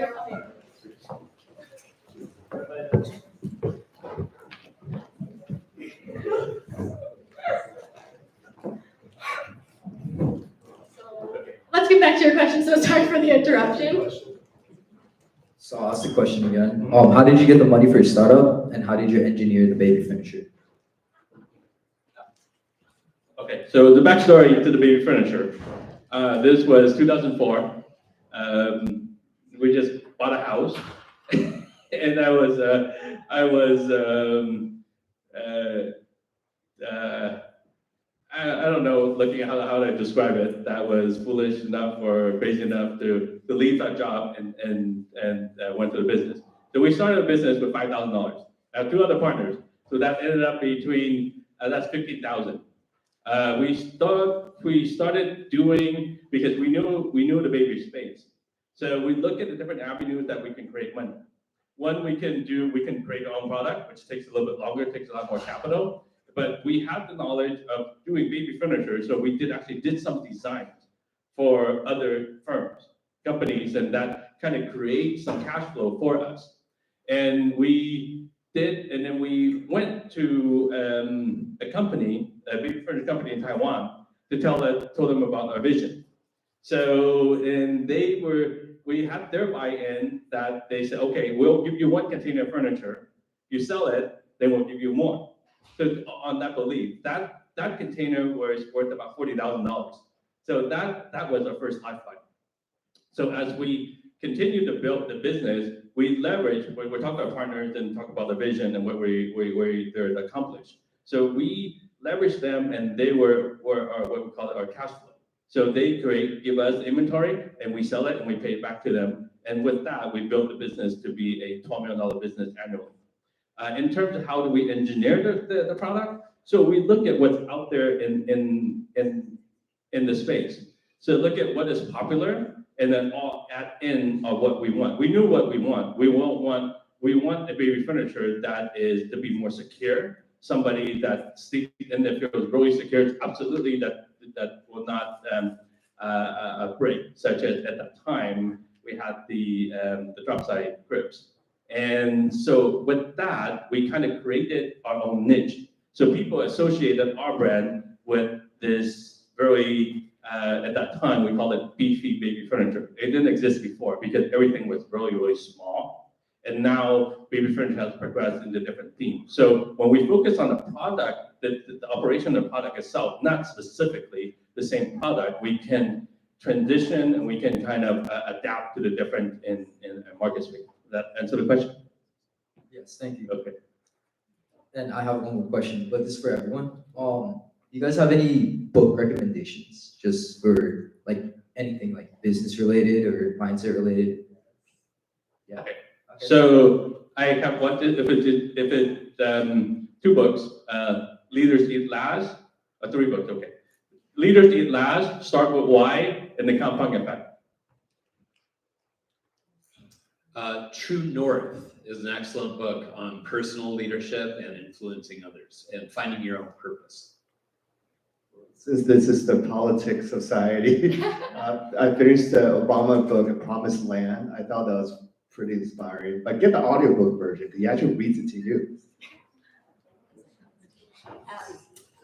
S2: Let's get back to your question, so sorry for the interruption.
S12: So I'll ask the question again. How did you get the money for your startup, and how did you engineer the baby furniture?
S4: Okay, so the backstory to the baby furniture. This was 2004. We just bought a house, and I don't know, looking at how to describe it, that was foolish enough or crazy enough to leave that job and went to the business. So we started a business with $5,000. I have 2 other partners, so that ended up between, that's 15,000. We started doing, because we knew the baby space. So we look at the different avenues that we can create money. One, we can create our own product, which takes a little bit longer, takes a lot more capital, but we have the knowledge of doing baby furniture, so we did some designs for other firms, companies, and that kind of creates some cash flow for us. And then we went to a company, a baby furniture company in Taiwan, to told them about our vision. So, and we had their buy-in that they said, okay, we'll give you 1 container of furniture, you sell it, then we'll give you more. So on that belief, that container was worth about $40,000. So that was our first lifeline. So as we continue to build the business, we leverage, we're talking about partners and talk about the vision and what they're accomplished. So we leverage them, and they were our, what we call it, our cash flow. So they give us inventory, and we sell it, and we pay it back to them. And with that, we built the business to be a $12 million business annually. In terms of how do we engineer the product, so we look at what's out there in the space. So look at what is popular, and then all add in of what we want. We knew what we want. We want a baby furniture that is to be more secure. Somebody that sleeps in there feels really secure. Absolutely, that will not break. Such as at that time we had the drop side cribs. And so with that, we kind of created our own niche. So people associated our brand with this very, at that time, we called it beefy baby furniture. It didn't exist before because everything was really, really small. and now Baby Fringe has progressed into different themes. So when we focus on the product, the operation of the product itself, not specifically the same product, we can transition and we can kind of adapt to the different in market space. Does that answer the question?
S12: Yes, thank you.
S4: Okay.
S12: And I have one more question, but this is for everyone. You guys have any book recommendations, just for like anything like business related or mindset related? Yeah.
S4: Okay. So I have one. If it's two books, Leaders Eat Last, or three books. Okay. Leaders Eat Last, Start with Why, and the Compound Effect.
S5: True North is an excellent book on personal leadership and influencing others and finding your own purpose.
S6: Since this is the politics society, I finished the Obama book, A Promised Land. I thought that was pretty inspiring. But get the audiobook version, because he actually reads it to you.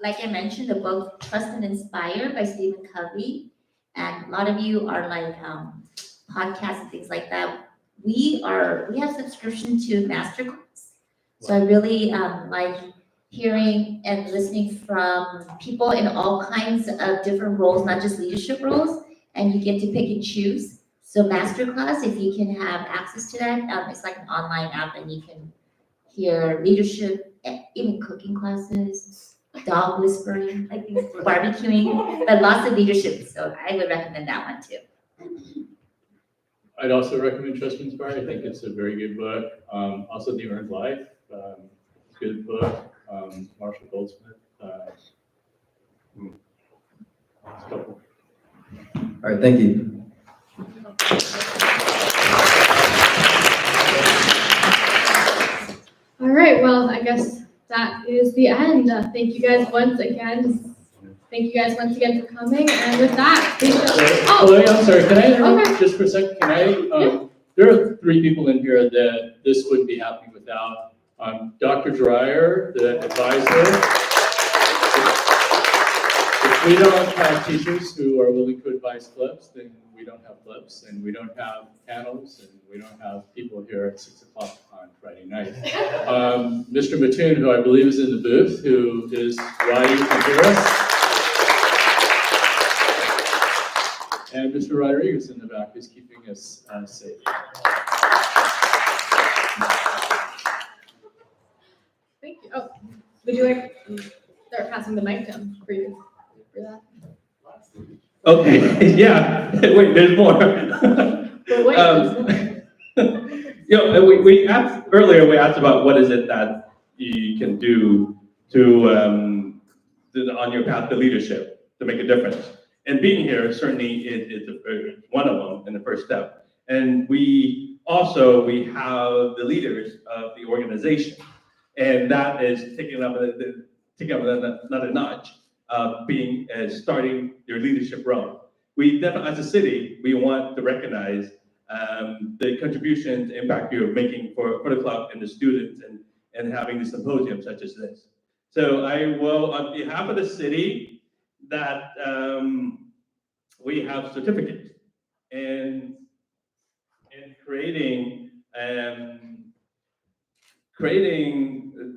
S7: Like I mentioned, the book Trust and Inspire by Stephen Covey. And a lot of you are like podcasts and things like that. We have subscription to Masterclass. So I really like hearing and listening from people in all kinds of different roles, not just leadership roles, and you get to pick and choose. So Masterclass, if you can have access to that, it's like an online app and you can hear leadership, even cooking classes, dog whispering, like barbecuing, but lots of leadership. So I would recommend that one too.
S8: I'd also recommend Trust and Inspire. I think it's a very good book. Also, The Earned Life, good book. Marshall Goldsmith. A couple.
S12: All right, thank you.
S1: All right, well, I guess that is the end. Thank you guys once again. Thank you guys once again for coming. And with that, please
S8: Chloe, I'm sorry, can I interrupt
S1: Okay.
S8: just for a second? Can I, there are three people in here that this wouldn't be happening without. Dr. Dreyer, the advisor. If we don't have teachers who are willing to advise clubs, then we don't have clubs, and we don't have panels, and we don't have people here at 6 o'clock on Friday night. Mr. Mattoon, who I believe is in the booth, who is why you can hear us. And Mr. Rodriguez in the back is keeping us safe.
S1: Thank you. Oh, would you like to start passing the mic down for you for that?
S4: Okay. Yeah. Wait, there's more.
S1: But wait,
S4: We asked earlier. We asked about what is it that you can do to on your path to leadership to make a difference. And being here certainly is one of them and the first step. And we have the leaders of the organization, and that is taking up another notch. Starting your leadership role. We definitely, as a city, we want to recognize the contributions, impact you're making for the club and the students, and having the symposium such as this. So I will, on behalf of the city, that we have certificates and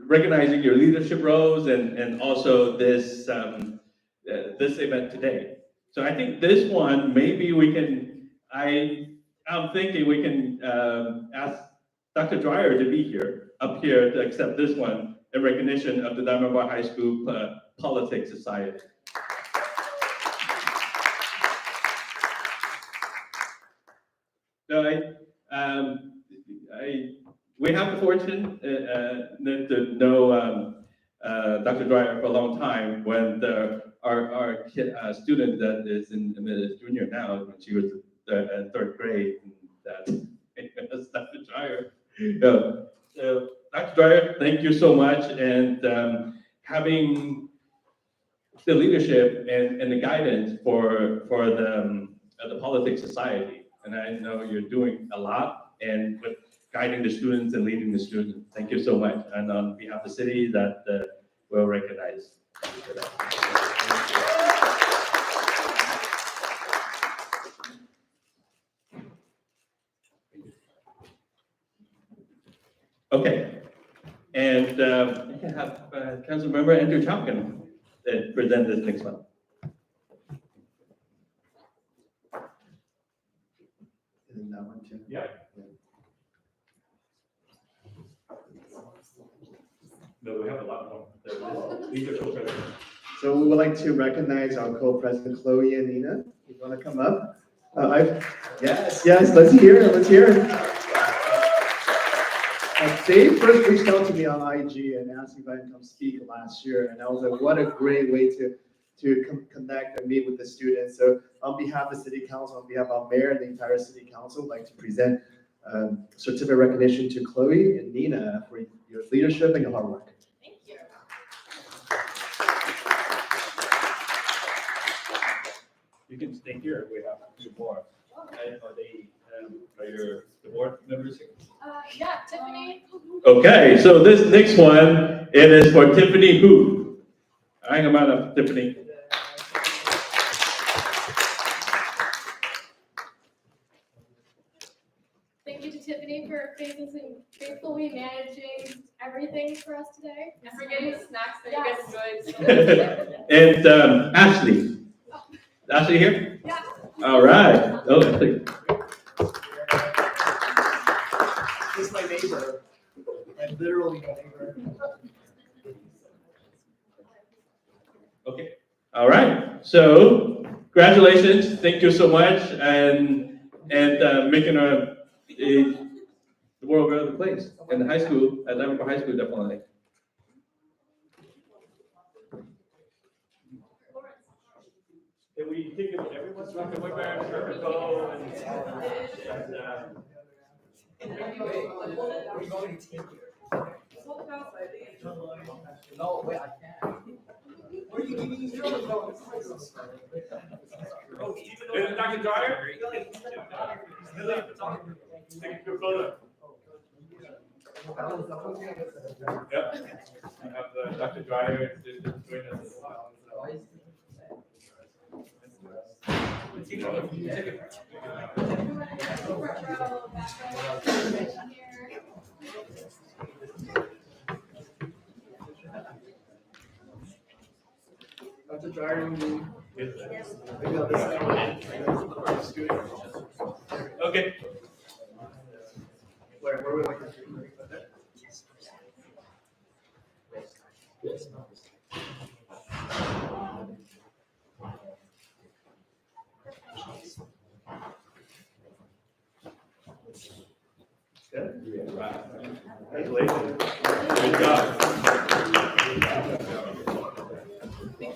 S4: recognizing your leadership roles and also this event today. So I think this one, maybe we can, I'm thinking we can ask Dr. Dreyer to be up here to accept this one in recognition of the Diamond Bar High School Politics Society. So we have the fortune to know Dr. Dreyer for a long time. When our student that is in junior now, when she was in third grade, that's Dr. Dreyer. So Dr. Dreyer, thank you so much, and having the leadership and the guidance for the Politics Society. And I know you're doing a lot, and with guiding the students and leading the students. Thank you so much. And on behalf of the city, that will recognize. Thank you for that. Okay, and I can have Councilmember Andrew Chopkin present this next one.
S6: And that one too.
S4: Yeah. No, we have a lot more. These are co-presidents.
S6: So we would like to recognize our co-president Chloe and Nina. You want to come up? Yes, let's hear it, They first reached out to me on IG and asked if I can come speak last year, and I was like, what a great way to connect and meet with the students. So on behalf of City Council, on behalf of our mayor and the entire City Council, I'd like to present certificate of recognition to Chloe and Nina for your leadership and your hard work.
S2: Thank you.
S4: You can stay here. We have two more. And are the board members here?
S1: Yeah, Tiffany.
S4: Okay, so this next one, it is for Tiffany Hu. Hang them out, Tiffany.
S1: Thank you to Tiffany for faithfully managing everything for us today.
S2: And for getting the snacks that
S1: Yes.
S2: you guys enjoyed.
S4: And Ashley. Ashley here?
S1: Yeah.
S4: All right. Oh, Ashley.
S6: This is my neighbor, and literally my neighbor.
S4: Okay. All right. So, congratulations. Thank you so much, and making the world a better place. And the high school, at Diamond Bar High School, definitely. Can we take it with everyone? Can we wear a shirt and go
S12: No, wait, I can't. What are you giving me?
S4: Dr. Dyer? Take a quick photo. Yep. I have Dr. Dyer to join us as well.
S6: Dr. Dyer,
S4: Okay.
S6: where would I like to?
S4: Good. Right. Congratulations. Good job.
S2: Thank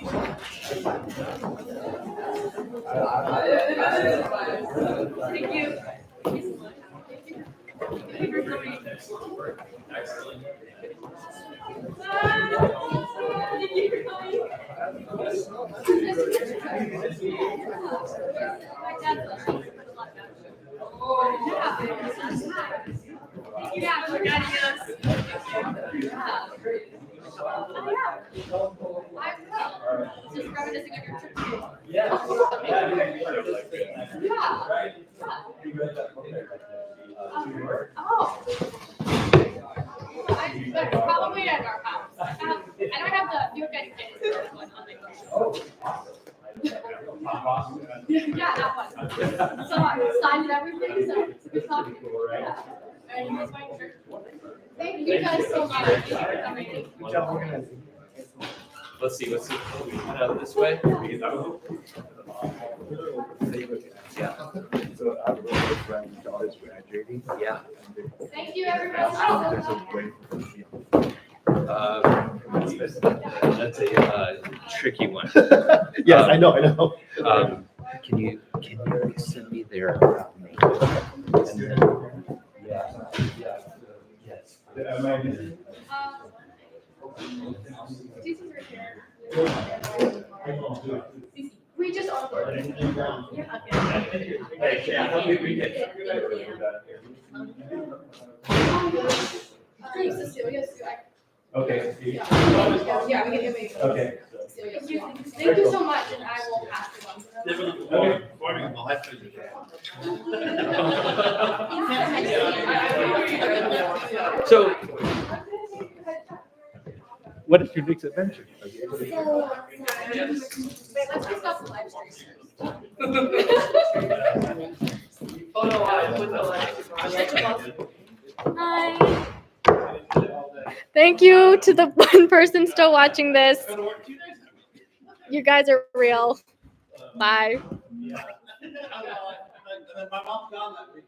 S2: you.
S4: Excellent.
S2: Yeah, for guiding us. Just reminiscing of your trip.
S4: Yeah.
S1: Probably at our house. I don't have the New York Educated one on the Yeah, that one. So I signed and everything, so it's a good talking. Yeah. And that's my shirt. Thank you guys so much. Amazing.
S6: Good job organizing.
S5: Let's see, we head out this way? Yeah.
S3: So I have a really good friend, his daughter's graduating.
S5: Yeah.
S1: Thank you, everybody.
S3: There's a way for them to be
S5: That's a tricky one.
S6: Yes, I know.
S5: Can you send me their name? And then, yes.
S1: Cece's right here. We just onboarded. Yeah, okay. Cecilia,
S4: Okay.
S1: yeah, we can give me.
S4: Okay.
S1: Thank you so much, and I will pass it on to them.
S4: Okay.
S8: So, what is your next adventure?
S1: Hi. Thank you to the one person still watching this. You guys are real. Bye.